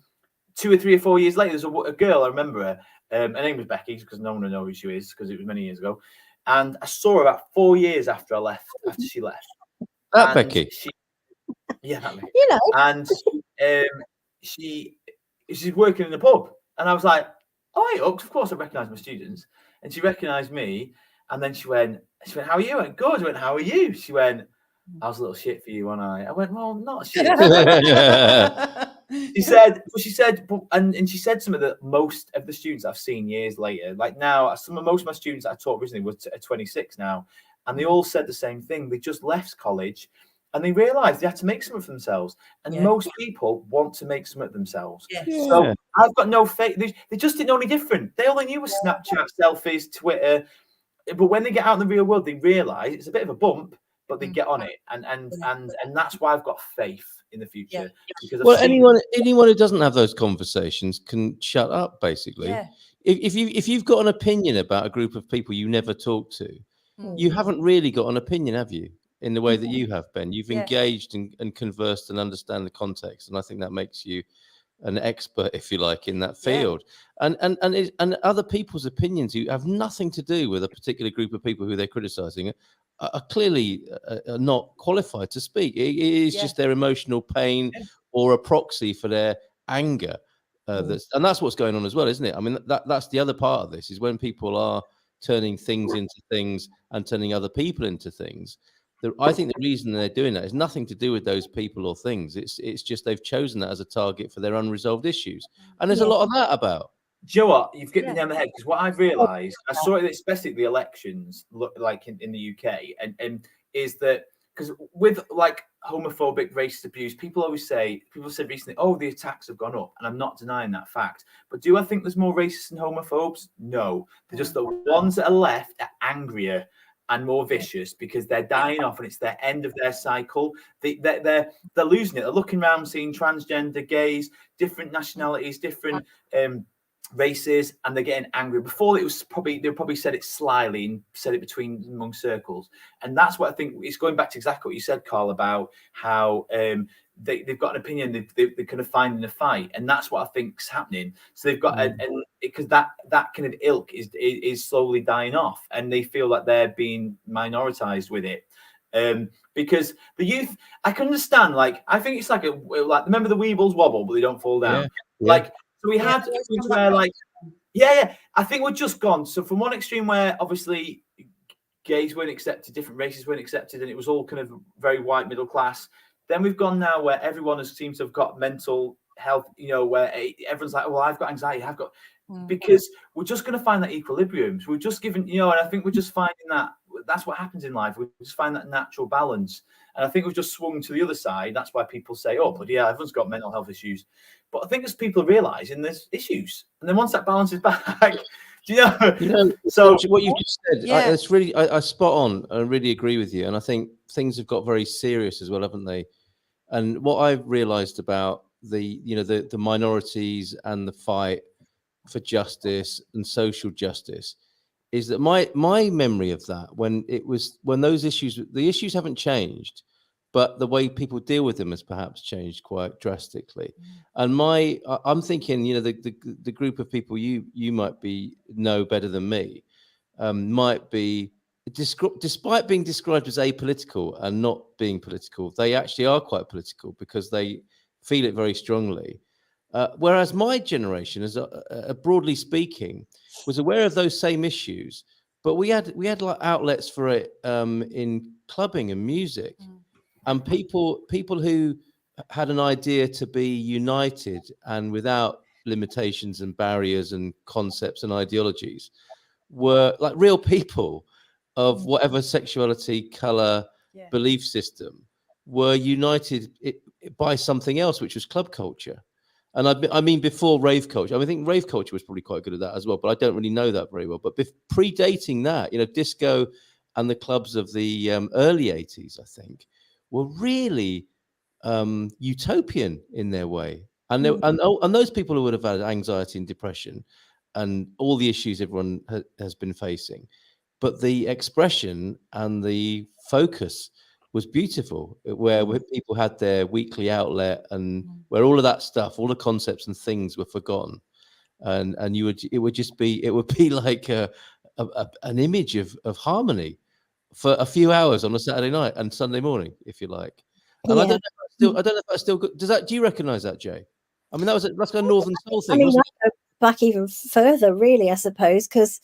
2 or 3 or 4 years later. There's a girl, I remember her. Her name was Becky, because no one will know who she is, because it was many years ago. And I saw her about 4 years after she left. That Becky. That Becky. You know. And she's working in a pub. And I was like, oh, hey, of course I recognise my students. And she recognised me. And then she went, how are you? I went, good. I went, how are you? She went, I was a little shit for you, wasn't I? I went, well, not shit. She said, and she said something that most of the students I've seen years later, like now, most of my students that I taught originally were 26 now, and they all said the same thing. They just left college, and they realised they had to make something for themselves. And Yeah. most people want to make something themselves. Yes. So Yeah. I've got no faith. They just didn't know any different. They only knew was Snapchat, selfies, Twitter. But when they get out in the real world, they realise it's a bit of a bump, but they get on it, and that's why I've got faith in the future. Because Well, anyone who doesn't have those conversations can shut up, basically. Yeah. If you've got an opinion about a group of people you never talk to, you haven't really got an opinion, have you? In the way that you have, Ben, you've engaged and conversed and understand the context, and I think that makes you an expert, if you like, in that field. And other people's opinions who have nothing to do with a particular group of people who they're criticizing are clearly not qualified to speak. It is just their emotional pain or a proxy for their anger. And that's what's going on as well, isn't it? I mean, that's the other part of this, is when people are turning things into things and turning other people into things. I think the reason they're doing that is nothing to do with those people or things. It's just they've chosen that as a target for their unresolved issues. And there's a lot of that about. Do you know what? You've hit me down the head, because what I've realised, I saw it especially the elections, like in the UK, and is that because with like homophobic, racist abuse, people said recently, oh, the attacks have gone up, and I'm not denying that fact. But do I think there's more racists and homophobes? No, they're just the ones that are left are angrier and more vicious because they're dying off, and it's their end of their cycle. They're losing it. They're looking around, seeing transgender, gays, different nationalities, different races, and they're getting angry. Before, it was they probably said it slyly and said it among circles, and that's what I think. It's going back to exactly what you said, Carl, about how they've got an opinion, they're kind of finding a fight, and that's what I think's happening. So they've got because that kind of ilk is slowly dying off, and they feel that they're being minoritized with it. Because the youth, I can understand. Like, I think it's like remember the Weebles wobble, but they don't fall down. Like, so we had where I think we're just gone. So from one extreme where obviously gays weren't accepted, different races weren't accepted, and it was all kind of very white middle class. Then we've gone now where everyone seems to have got mental health, where everyone's like, well, I've got anxiety, I've got, because we're just going to find that equilibrium. So we're just given, and I think we're just finding that's what happens in life. We just find that natural balance. And I think we've just swung to the other side. That's why people say, oh, but yeah, everyone's got mental health issues. But I think as people are realizing there's issues. And then once that balance is back, so what you just said, it's really, I spot on. I really agree with you. And I think things have got very serious as well, haven't they? And what I've realized about the minorities and the fight for justice and social justice is that my memory of that, when those issues, the issues haven't changed, but the way people deal with them has perhaps changed quite drastically. And I'm thinking, the group of people you might know better than me, might be, despite being described as apolitical and not being political, they actually are quite political because they feel it very strongly. Whereas my generation, as broadly speaking, was aware of those same issues, but we had like outlets for it in clubbing and music, and people who had an idea to be united and without limitations and barriers and concepts and ideologies were like real people of whatever sexuality, color, belief system, were united by something else, which was club culture. And I mean, before rave culture, I think rave culture was probably quite good at that as well, but I don't really know that very well. But predating that, disco and the clubs of the early 80s, I think, were really utopian in their way. And those people who would have had anxiety and depression and all the issues everyone has been facing, but the expression and the focus was beautiful, where people had their weekly outlet and where all of that stuff, all the concepts and things were forgotten, and it would be like an image of harmony for a few hours on a Saturday night and Sunday morning, if you like. And I don't know if that's still good. Do you recognize that, Jay? I mean, that's a Northern Soul thing. I mean, I go back even further, really, I suppose, because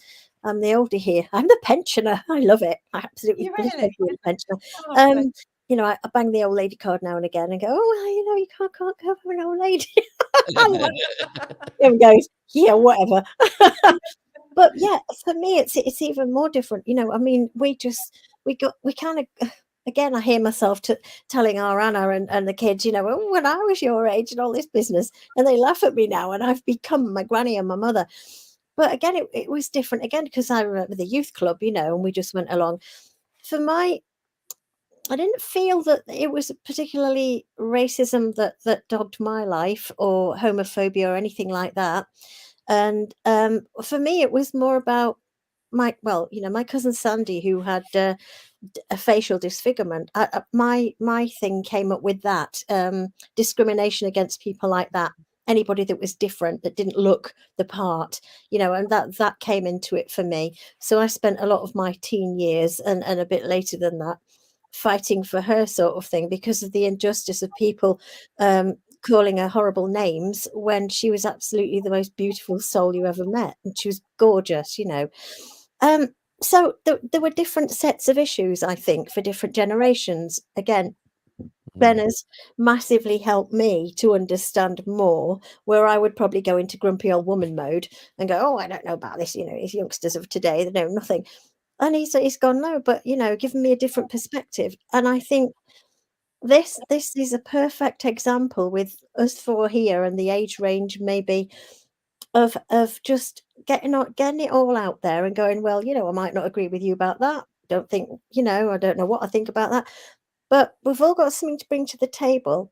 I'm the oldie here. I'm the pensioner. I love it. I absolutely love being a pensioner. I bang the old lady card now and again and go, oh, well, you can't go for an old lady. And goes, yeah, whatever. But yeah, for me, it's even more different. I mean, we kind of, again, I hear myself telling our Anna and the kids, "Oh, when I was your age and all this business," and they laugh at me now, and I've become my granny and my mother. But again, it was different again, because I remember the youth club, and we just went along. I didn't feel that it was particularly racism that dogged my life, or homophobia or anything like that. And for me, it was more about my cousin Sandy, who had a facial disfigurement. My thing came up with that, discrimination against people like that. Anybody that was different, that didn't look the part, and that came into it for me. So I spent a lot of my teen years and a bit later than that fighting for her sort of thing, because of the injustice of people calling her horrible names when she was absolutely the most beautiful soul you ever met, and she was gorgeous. So there were different sets of issues, I think, for different generations. Again, Ben has massively helped me to understand more, where I would probably go into grumpy old woman mode and go, oh, I don't know about this, these youngsters of today, they know nothing. And he's gone, no, but given me a different perspective. And I think this is a perfect example with us four here, and the age range maybe of just getting it all out there and going, well, I might not agree with you about that. Don't think, I don't know what I think about that. But we've all got something to bring to the table.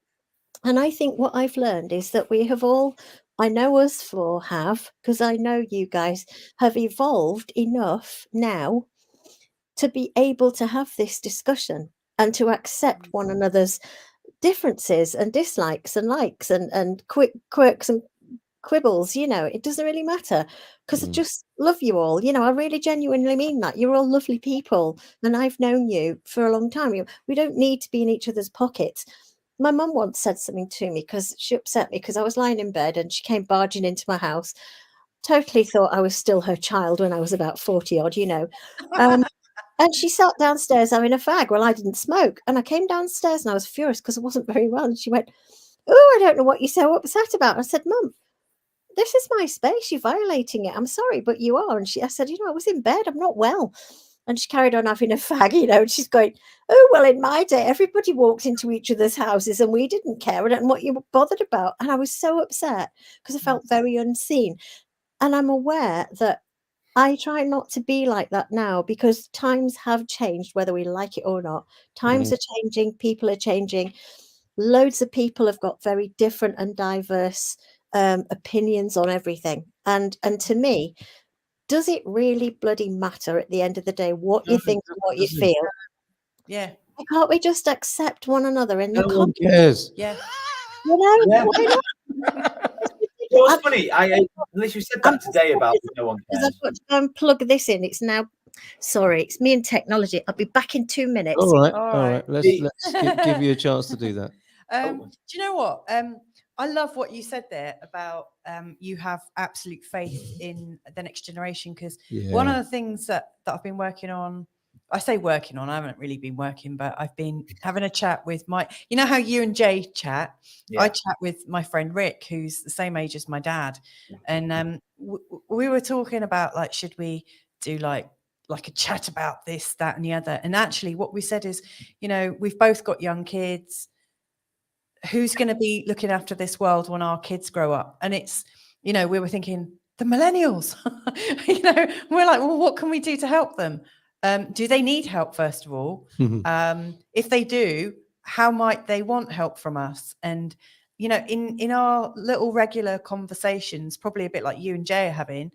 And I think what I've learned is that we have all, I know us four have, because I know you guys have evolved enough now to be able to have this discussion and to accept one another's differences and dislikes and likes and quirks and quibbles. It doesn't really matter, because I just love you all. I really genuinely mean that. You're all lovely people, and I've known you for a long time. We don't need to be in each other's pockets. My mum once said something to me, because she upset me, because I was lying in bed and she came barging into my house. Totally thought I was still her child when I was about 40 odd, and she sat downstairs having a fag. Well, I didn't smoke. And I came downstairs and I was furious because I wasn't very well. And she went, oh, I don't know what you're so upset about. I said, Mum, this is my space. You're violating it. I'm sorry, but you are. And I said, I was in bed. I'm not well. And she carried on having a fag, and she's going, oh, well, in my day, everybody walked into each other's houses and we didn't care. I don't know what you were bothered about. And I was so upset because I felt very unseen. And I'm aware that I try not to be like that now, because times have changed, whether we like it or not. Times are changing, people are changing. Loads of people have got very different and diverse opinions on everything. And to me, does it really bloody matter at the end of the day what you think and what you feel? Yeah. Why can't we just accept one another in the No one comments? cares. Yeah. Yeah. Why not? What's funny, I literally said that today about no one Because cares. I've got to go and plug this in. It's now, sorry, it's me and technology. I'll be back in 2 minutes. All right. All All right. right. Let's give you a chance to do that. Do you know what? I love what you said there about you have absolute faith in the next generation, because one of the things that I've been working on, I say working on, I haven't really been working, but I've been having a chat with how you and Jay chat. I chat with my friend Rick, who's the same age as my dad. And we were talking about, like, should we do like a chat about this, that, and the other? And actually what we said is, we've both got young kids. Who's going to be looking after this world when our kids grow up? And it's, we were thinking the millennials, we're like, well, what can we do to help them? Do they need help, first of all? If they do, how might they want help from us? And, in our little regular conversations, probably a bit like you and Jay are having,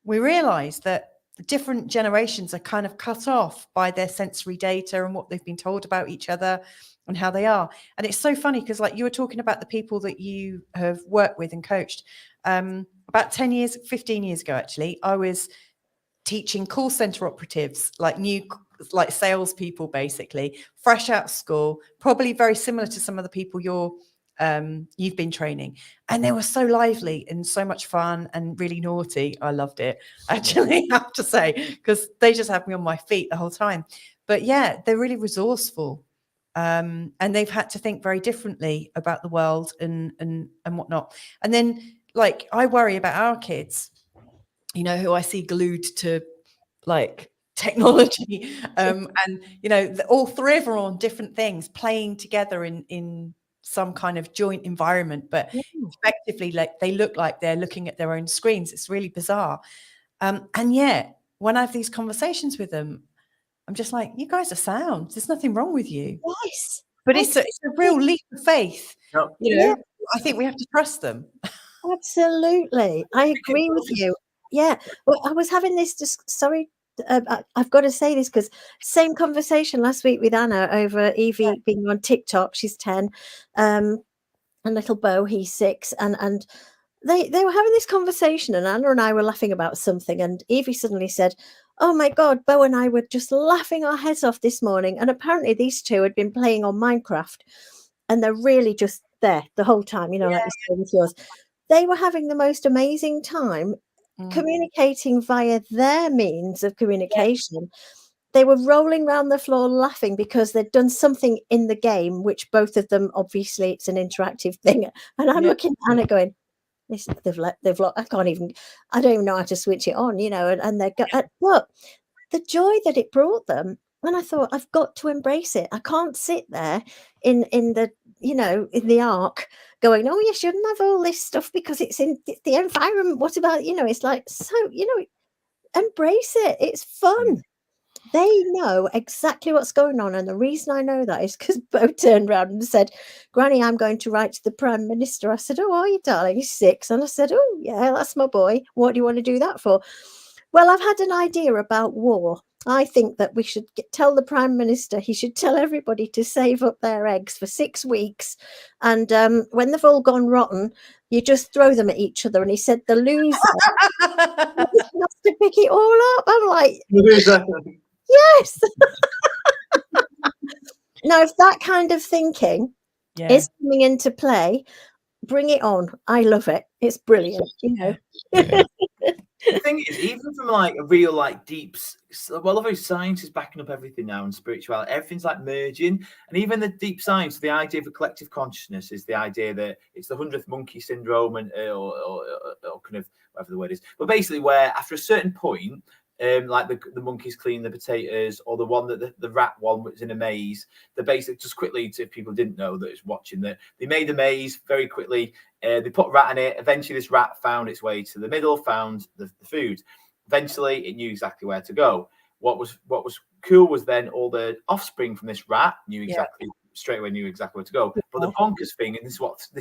we realize that different generations are kind of cut off by their sensory data and what they've been told about each other and how they are. And it's so funny because, like, you were talking about the people that you have worked with and coached. About 15 years ago, actually, I was teaching call center operatives, like salespeople, basically, fresh out of school, probably very similar to some of the people you've been training. And they were so lively and so much fun and really naughty. I loved it, actually, I have to say, because they just had me on my feet the whole time. But yeah, they're really resourceful. And they've had to think very differently about the world and whatnot. And then, like, I worry about our kids, you know, who I see glued to like technology, and you know, all three of them are on different things, playing together in some kind of joint environment, but effectively, like, they look like they're looking at their own screens. It's really bizarre. And yet, when I have these conversations with them, I'm just like, you guys are sound. There's nothing wrong with you. Yes. But it's a real leap of faith. No. You know, I think we have to trust them. Absolutely. I agree with you. Yeah. Well, I was having this sorry, I've got to say this because same conversation last week with Anna over Evie being on TikTok. She's 10. And little Bo, he's 6. And they were having this conversation, and Anna and I were laughing about something, and Evie suddenly said, "Oh my God, Bo and I were just laughing our heads off this morning." And apparently these two had been playing on Minecraft, and they're really just there the whole time, you know, like you say with yours. They were having the most amazing time communicating via their means of communication. They were rolling around the floor laughing because they'd done something in the game, which both of them, obviously, it's an interactive thing. And I'm looking at Anna going, they've I don't even know how to switch it on, you know, and they're but the joy that it brought them. And I thought, I've got to embrace it. I can't sit there in the, you know, in the ark going, oh, you shouldn't have all this stuff because it's in the environment. What about, you know, it's like, so, you know, embrace it. It's fun. They know exactly what's going on. And the reason I know that is because Bo turned around and said, Granny, I'm going to write to the Prime Minister. I said, oh, are you, darling? He's 6. And I said, oh, yeah, that's my boy. What do you want to do that for? Well, I've had an idea about war. I think that we should tell the Prime Minister, he should tell everybody to save up their eggs for 6 weeks. And when they've all gone rotten, you just throw them at each other. And he said, the loser has to pick it all up. I'm like, yes. Now, if that kind of thinking is coming into play, bring it on. I love it. It's brilliant, you know. The thing is, even from like a real like deep, well, although science is backing up everything now and spirituality, everything's like merging, and even the deep science, the idea of a collective consciousness is the idea that it's the 100th monkey syndrome, and or kind of whatever the word is, but basically where after a certain point, like the monkeys clean the potatoes, or the one that the rat one was in a maze. The basic, just quickly, if people didn't know that was watching, that they made a maze very quickly. They put a rat in it. Eventually, this rat found its way to the middle, found the food. Eventually, it knew exactly where to go. What was cool was then all the offspring from this rat knew exactly straight away, knew exactly where to go. But the bonkers thing, and this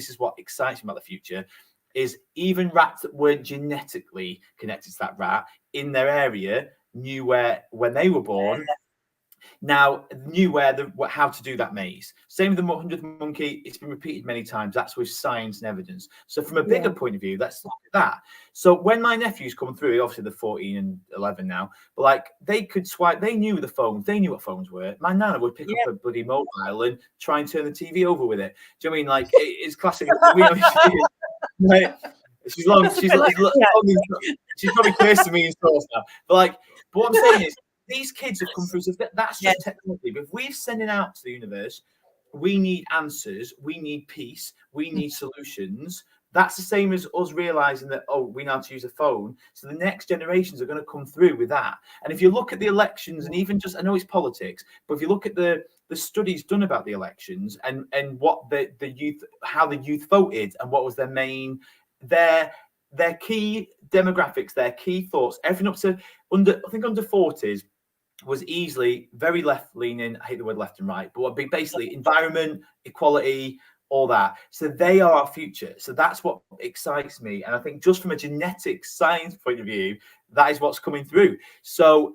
is what excites me about the future, is even rats that weren't genetically connected to that rat in their area knew where, when they were born, now knew how to do that maze. Same with the 100th monkey. It's been repeated many times. That's with science and evidence. So from a bigger point of view, let's look at that. So when my nephews come through, obviously they're 14 and 11 now, but like they could swipe, they knew the phones, they knew what phones were. My nana would pick up a bloody mobile and try and turn the TV over with it. Do you know what I mean? Like it's classic. Like, she's probably cursing me in stores now. But what I'm saying is, these kids have come through. So that's just technology. But if we're sending out to the universe, we need answers, we need peace, we need solutions. That's the same as us realizing that, oh, we know how to use a phone. So the next generations are going to come through with that. And if you look at the elections, and even just, I know it's politics, but if you look at the studies done about the elections and what the youth, how the youth voted, and what was their main, their key demographics, their key thoughts, everything up to under 40s was easily very left leaning. I hate the word left and right, but basically environment, equality, all that. So they are our future. So that's what excites me. And I think just from a genetic science point of view, that is what's coming through. So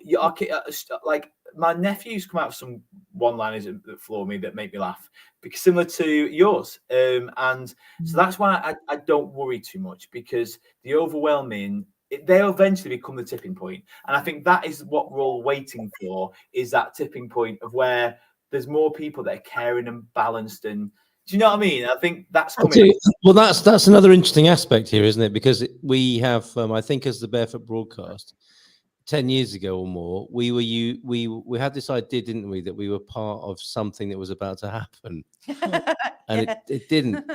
like my nephews come out with some one-liners that floor me, that make me laugh, because similar to yours. And so that's why I don't worry too much, because the overwhelming, they'll eventually become the tipping point. And I think that is what we're all waiting for, is that tipping point of where there's more people that are caring and balanced. And do you know what I mean? I think that's coming. Well, that's another interesting aspect here, isn't it? Because we have, I think, as the Barefoot broadcast, 10 years ago or more, we had this idea, didn't we, that we were part of something that was about to happen, and it didn't.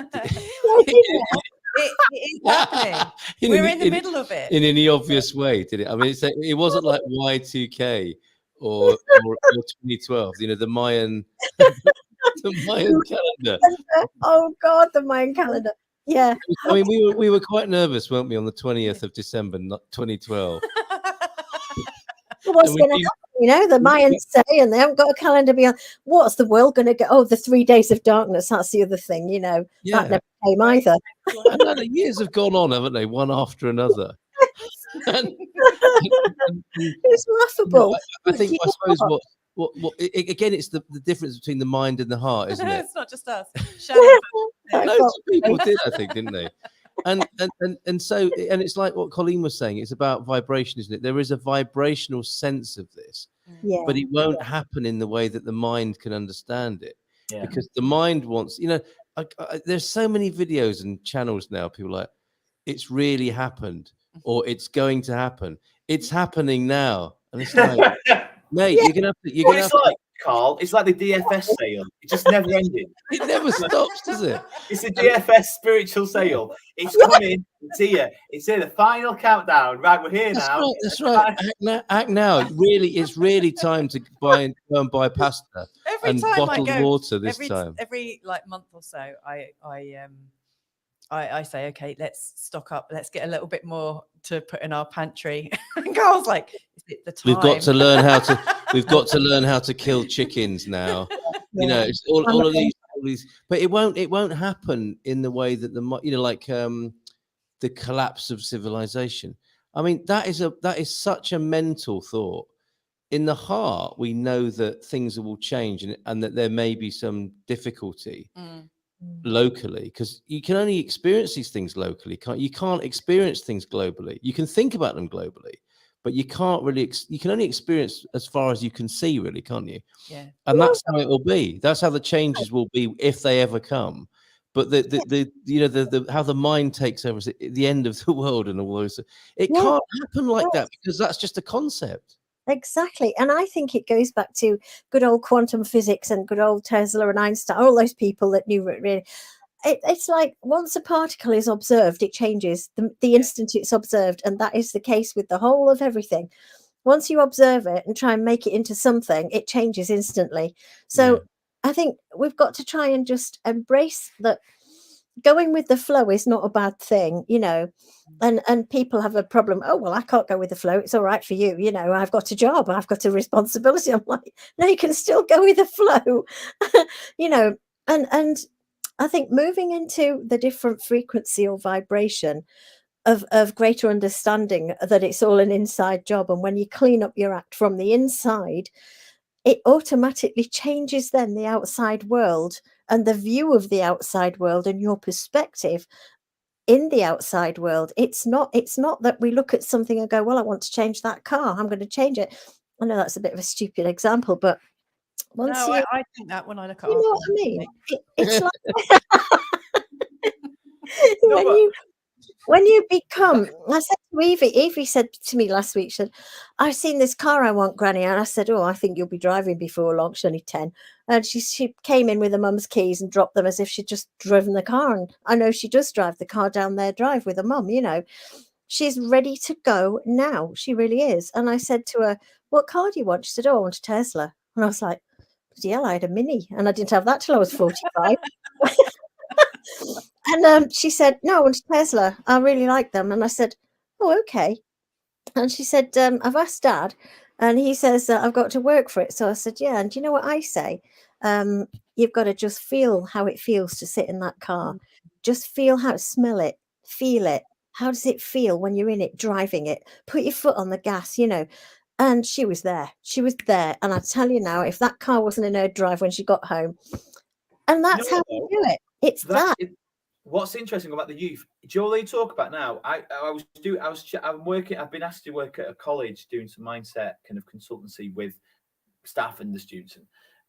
It is happening. We're in the middle of it. In any obvious way, did it? I mean, it wasn't like Y2K or 2012. You know, the Mayan calendar. Oh God, the Mayan calendar. Yeah. I mean, we were quite nervous, weren't we, on the 20th of December, 2012. What's going to happen? You know, the Mayans say, and they haven't got a calendar beyond. What's the world going to go? Oh, the 3 days of darkness. That's the other thing. You know, that never came either. I know, the years have gone on, haven't they? One after another. It's laughable. I suppose again, it's the difference between the mind and the heart, isn't it? It's not just us. Loads of people did, I think, didn't they? And so it's like what Colleen was saying. It's about vibration, isn't it? There is a vibrational sense of this, but it won't happen in the way that the mind can understand it, because the mind wants. You know, there's so many videos and channels now. People are like, it's really happened, or it's going to happen. It's happening now, and it's like, mate, you're gonna have to. Carl, it's like the DFS sale. It just never ended. It never stops, does it? It's a DFS spiritual sale. It's coming. It's here. It's here. The final countdown. Right, we're here now. That's right. Act now. It's really time to go and buy pasta and bottled water this time. Every like month or so, I say, okay, let's stock up. Let's get a little bit more to put in our pantry. And Carl's like, is it the time? We've got to learn how to kill chickens now. You know, it's all of these, but it won't happen in the way that the collapse of civilization. I mean, that is such a mental thought. In the heart, we know that things will change and that there may be some difficulty. Locally, because you can only experience these things locally. You can't experience things globally. You can think about them globally, but you can't really. You can only experience as far as you can see, really, can't you? Yeah. And that's how it will be. That's how the changes will be if they ever come. But the how the mind takes over is the end of the world and all those. It can't happen like that, because that's just a concept. Exactly. And I think it goes back to good old quantum physics and good old Tesla and Einstein, all those people that knew it really. It's like once a particle is observed, it changes the instant it's observed. And that is the case with the whole of everything. Once you observe it and try and make it into something, it changes instantly. So I think we've got to try and just embrace that. Going with the flow is not a bad thing, you know, and people have a problem. Oh, well, I can't go with the flow. It's all right for you. You know, I've got a job. I've got a responsibility. I'm like, no, you can still go with the flow, you know, and I think moving into the different frequency or vibration of greater understanding that it's all an inside job. And when you clean up your act from the inside, it automatically changes then the outside world and the view of the outside world and your perspective in the outside world. It's not that we look at something and go, well, I want to change that car. I'm going to change it. I know that's a bit of a stupid example, but I think that when I look at, you know what I mean? It's like when you become, I said to Evie said to me last week, she said, I've seen this car I want, Granny. And I said, oh, I think you'll be driving before long. She's only 10. And she came in with her mum's keys and dropped them as if she'd just driven the car. And I know she does drive the car down their drive with her mum, you know. She's ready to go now. She really is. And I said to her, what car do you want? She said, oh, I want a Tesla. And I was like, yeah, I had a Mini. And I didn't have that till I was 45. And she said, no, I want a Tesla. I really like them. And I said, oh, okay. And she said, I've asked Dad. And he says, I've got to work for it. So I said, yeah. And do you know what I say? You've got to just feel how it feels to sit in that car. Just feel how, smell it, feel it. How does it feel when you're in it, driving it? Put your foot on the gas, you know. And she was there. She was there. And I tell you now, if that car wasn't in her drive when she got home, and that's how we do it. It's that. What's interesting about the youth, do you know what they talk about now? I've been asked to work at a college doing some mindset kind of consultancy with staff and the students.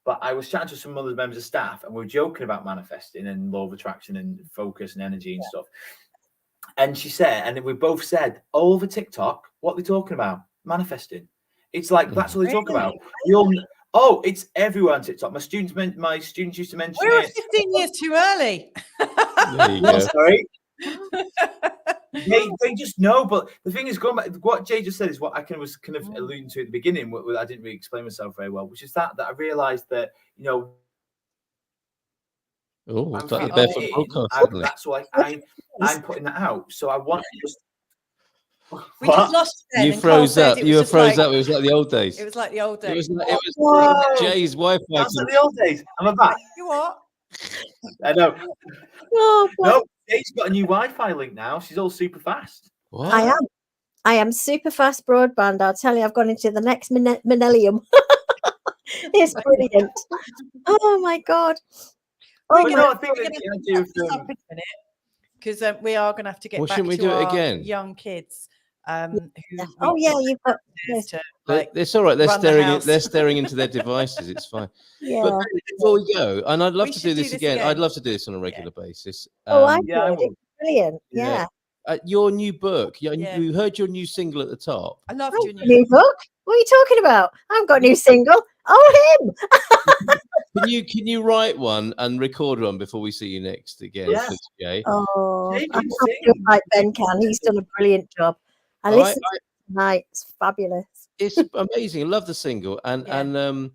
But I was chatting to some other members of staff and we were joking about manifesting and law of attraction and focus and energy and stuff. And she said, and we both said, all over TikTok, what are they talking about? manifesting. It's like that's all they talk Really? about. We all, oh, it's everywhere on TikTok. My students used to mention We're it. 15 years too early. There you What, go. sorry. They just know, but the thing is, going back, what Jay just said is what I was kind of alluding to at the beginning. What I didn't really explain myself very well, which is that I realised that, you know, Oh, I'm it's like the feeling Barefoot it in, broadcast, and isn't it? that's why I'm putting that out. So I want to just. We just lost Ben. You and Carl froze said up. it You was were just froze like, up. It was like the old days. it was like the old It days. was Whoa. Jay's Wi-Fi. That's like the old days. I'm back. You what? I know. Oh, bless- No, Jay's got a new Wi-Fi link now. She's all super fast. What? I am super fast broadband. I'll tell you, I've gone into the next millennium. It's brilliant. Oh my God. We're Oh gonna, my, no, I think we're that gonna the idea wrap of, this up in a minute because we are going to have to get Well, back shouldn't we to do it our again? young kids. oh yeah, you've got yes, To, like, It's all right. They're run the staring. house. They're staring into their devices. It's fine. yeah. But before we go, and I'd love We to should do this again. I'd love to do this on a regular basis. Oh, I yeah, I would. will. It's brilliant. Yeah. Yeah. Your new book. Yeah. You heard your new single at the top. I loved Oh, your new new book? What are you talking about? I haven't got a new single. Oh, him. Can you write one and record one before we see you next again, Yeah. please, Jay? Oh, Jay I'm can not sing. doing like Ben can. He's done a brilliant job. I I- listened to it tonight. It's fabulous. It's amazing. I love the single, and Yeah.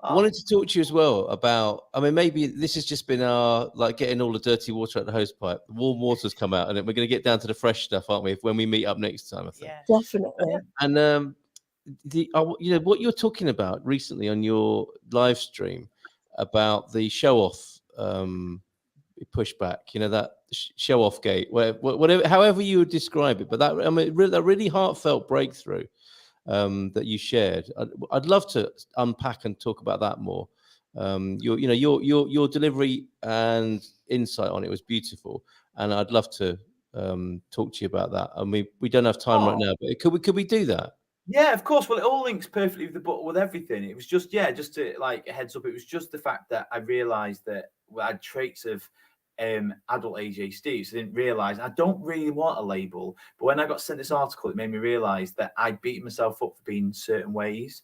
I wanted to talk to you as well about. I mean, maybe this has just been our like getting all the dirty water out the hose pipe. The warm water's come out, and we're going to get down to the fresh stuff, aren't we? When we meet up next time, I think. Yeah. Definitely. And you know what you're talking about recently on your live stream about the show off pushback. You know that show off gate, whatever, however you would describe it. But that that really heartfelt breakthrough that you shared. I'd love to unpack and talk about that more. Your delivery and insight on it was beautiful, and I'd love to talk to you about that. And we don't have time right now, but could we do that? Yeah, of course. Well, it all links perfectly with the book, with everything. It was just, just to like a heads up. It was just the fact that I realised that I had traits of adult ADHD. So I didn't realise. I don't really want a label, but when I got sent this article, it made me realise that I'd beaten myself up for being certain ways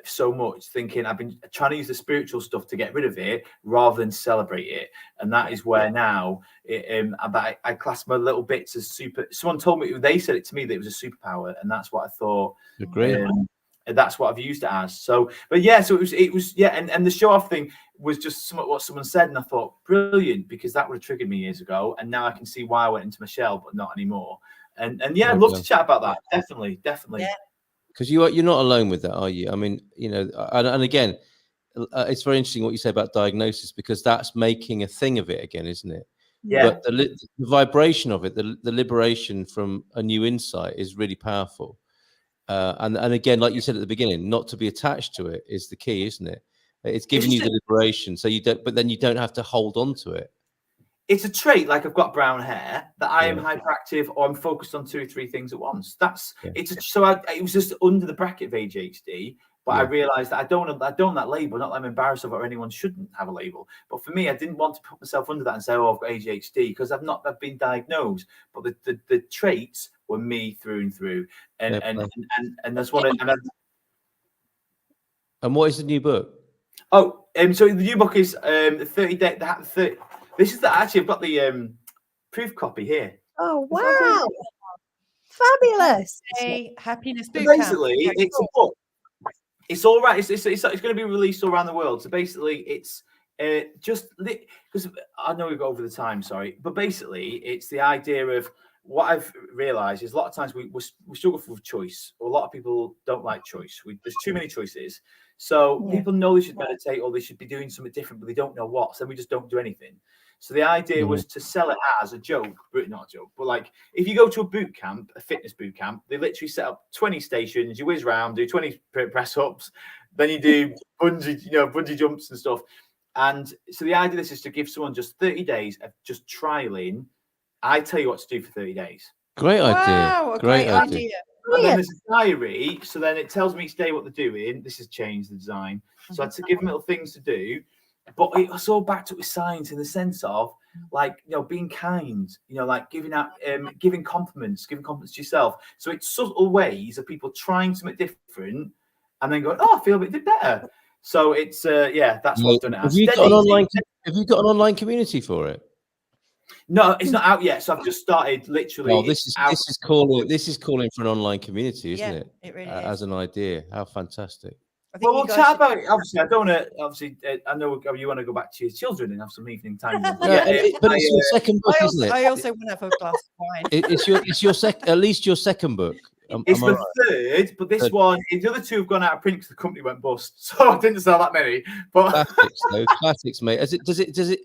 so much, thinking I've been trying to use the spiritual stuff to get rid of it rather than celebrate it. And that is where now I class my little bits as super. Someone told me, they said it to me, that it was a superpower, and that's what I thought. Agree. And that's what I've used it as. So, but yeah, so it was and the show off thing was just what someone said, and I thought brilliant, because that would have triggered me years ago, and now I can see why I went into my shell, but not anymore. And yeah, I'd love to chat about that. Definitely. Yeah. Because you're not alone with that, are you? I mean, you know, and again, it's very interesting what you say about diagnosis, because that's making a thing of it again, isn't it? Yeah. But the vibration of it, the liberation from a new insight is really powerful. And again, like you said at the beginning, not to be attached to it is the key, isn't it? It's giving you the liberation, so you don't. But then you don't have to hold on to it. It's a trait, like I've got brown hair, that I am hyperactive, or I'm focused on 2 or 3 things at once. It was just under the bracket of ADHD, but I realised that I don't want that label. Not that I'm embarrassed of it, or anyone shouldn't have a label. But for me, I didn't want to put myself under that and say, "Oh, I've got ADHD," because I've been diagnosed. But the traits were me through and through, and that's what. And what is the new book? So the new book is 30 Day. This is actually, I've got the proof copy here. Oh wow. Fabulous. Happiness So Bootcamp. basically, it's a book. It's all right. It's going to be released all around the world. So basically, it's just because I know we've got over the time. Sorry, but basically, it's the idea of what I've realised is a lot of times we struggle with choice. Or a lot of people don't like choice. There's too many choices. So people know they should meditate or they should be doing something different, but they don't know what. So we just don't do anything. So the idea was to sell it as a joke, but not a joke. But like, if you go to a boot camp, a fitness boot camp, they literally set up 20 stations. You whiz around, do 20 press ups, then you do bungee jumps and stuff. And so the idea of this is to give someone just 30 days of just trialing. I tell you what to do for 30 days. Great idea. Wow, a great idea. And then there's a diary, so then it tells me each day what they're doing. This has changed the design. So I had to give them little things to do. But it's all backed up with science in the sense of like, you know, being kind, you know, like giving giving compliments to yourself. So it's subtle ways of people trying something different and then going, oh, I feel a bit better. So it's that's what I've done it as. Have you got an online community for it? No, it's not out yet. So I've just started literally. Oh, this is calling for an online community, isn't it? It really As is. an idea. How fantastic. I think Well, you we'll guys chat should- about it. Obviously, I don't want to. Obviously, I know you want to go back to your children and have some evening time. With them. But No, yeah, but it's your second book, isn't it? I also want to have a glass of wine. It's your at least your second book. It's the third, but this one, the other two have gone out of print because the company went bust, so I didn't sell that many. But classics, though, classics, mate. Does it?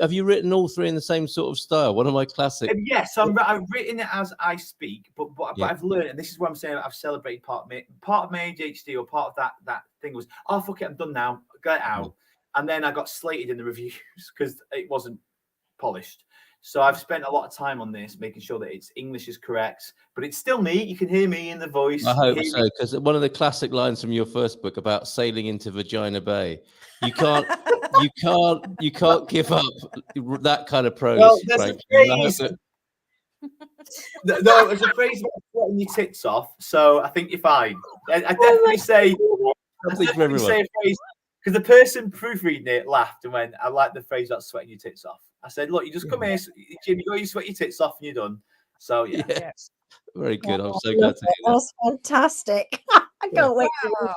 Have you written all three in the same sort of style? One of my classics. Yes, I've written it as I speak, but I've learned, and this is what I'm saying. I've celebrated part of my ADHD, or part of that thing was, oh fuck it, I'm done now, get it out. And then I got slated in the reviews because it wasn't polished. So I've spent a lot of time on this, making sure that its English is correct, but it's still me. You can hear me in the voice. I hope so, because one of the classic lines from your first book about sailing into Vagina Bay, you can't give up that kind of prose. Well, there's a phrase. No, there's a phrase about sweating your tits off. So I think you're fine. I definitely say a phrase, because the person proofreading it laughed and went, I like the phrase about sweating your tits off. I said, look, you just come here, Jim, you sweat your tits off and you're done. So, yeah. Very good. I'm so glad to hear that. That's fantastic. I can't wait to read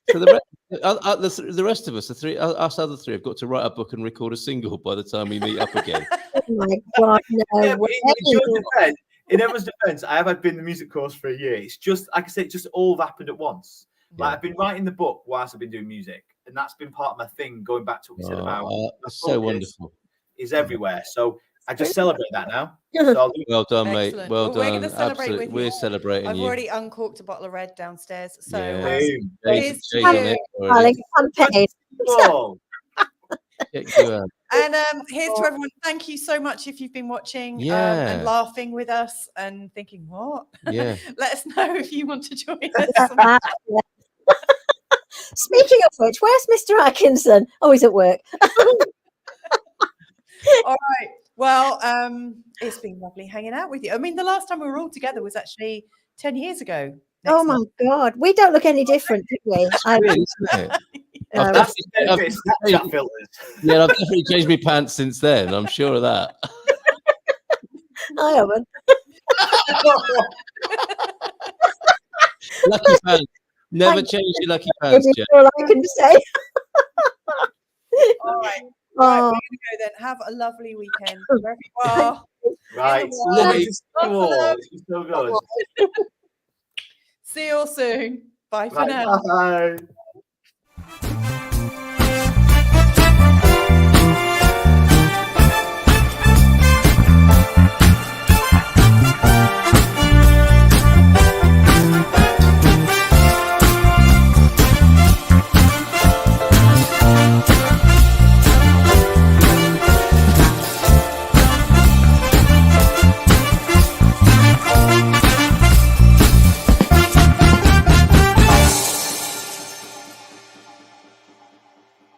it. So the rest of us, us other three, have got to write a book and record a single by the time we meet up again. Oh my God, no Yeah, way. in everyone's defense, I have been in the music course for a year. It's just, like I said, it just all happened at once. Like I've been writing the book whilst I've been doing music, and that's been part of my thing. Going back to what we said about it's so wonderful. Is everywhere. So I just celebrate that now. So well done, mate. Excellent. Well We're done. going to celebrate Absolutely. with We're you. celebrating I've you. already uncorked a bottle of red downstairs. So Jay's here's on to it you. already. And here's to everyone. Thank you so much if you've been watching and laughing with us and thinking, what? Yeah. Let us know if you want to join us. Speaking of which, where's Mr. Atkinson? Oh, he's at work. All right. Well, it's been lovely hanging out with you. I mean, the last time we were all together was actually 10 years ago. Oh my God. We don't look any different, do we? Weird, isn't it? I've definitely changed my pants since then. I'm sure of that. I haven't. Lucky pants. Never change your lucky pants, Jen. All I can say. All right. Right, we're going to go then. Have a lovely weekend wherever you are. Right. It's so good. See you all soon. Bye for now. Bye.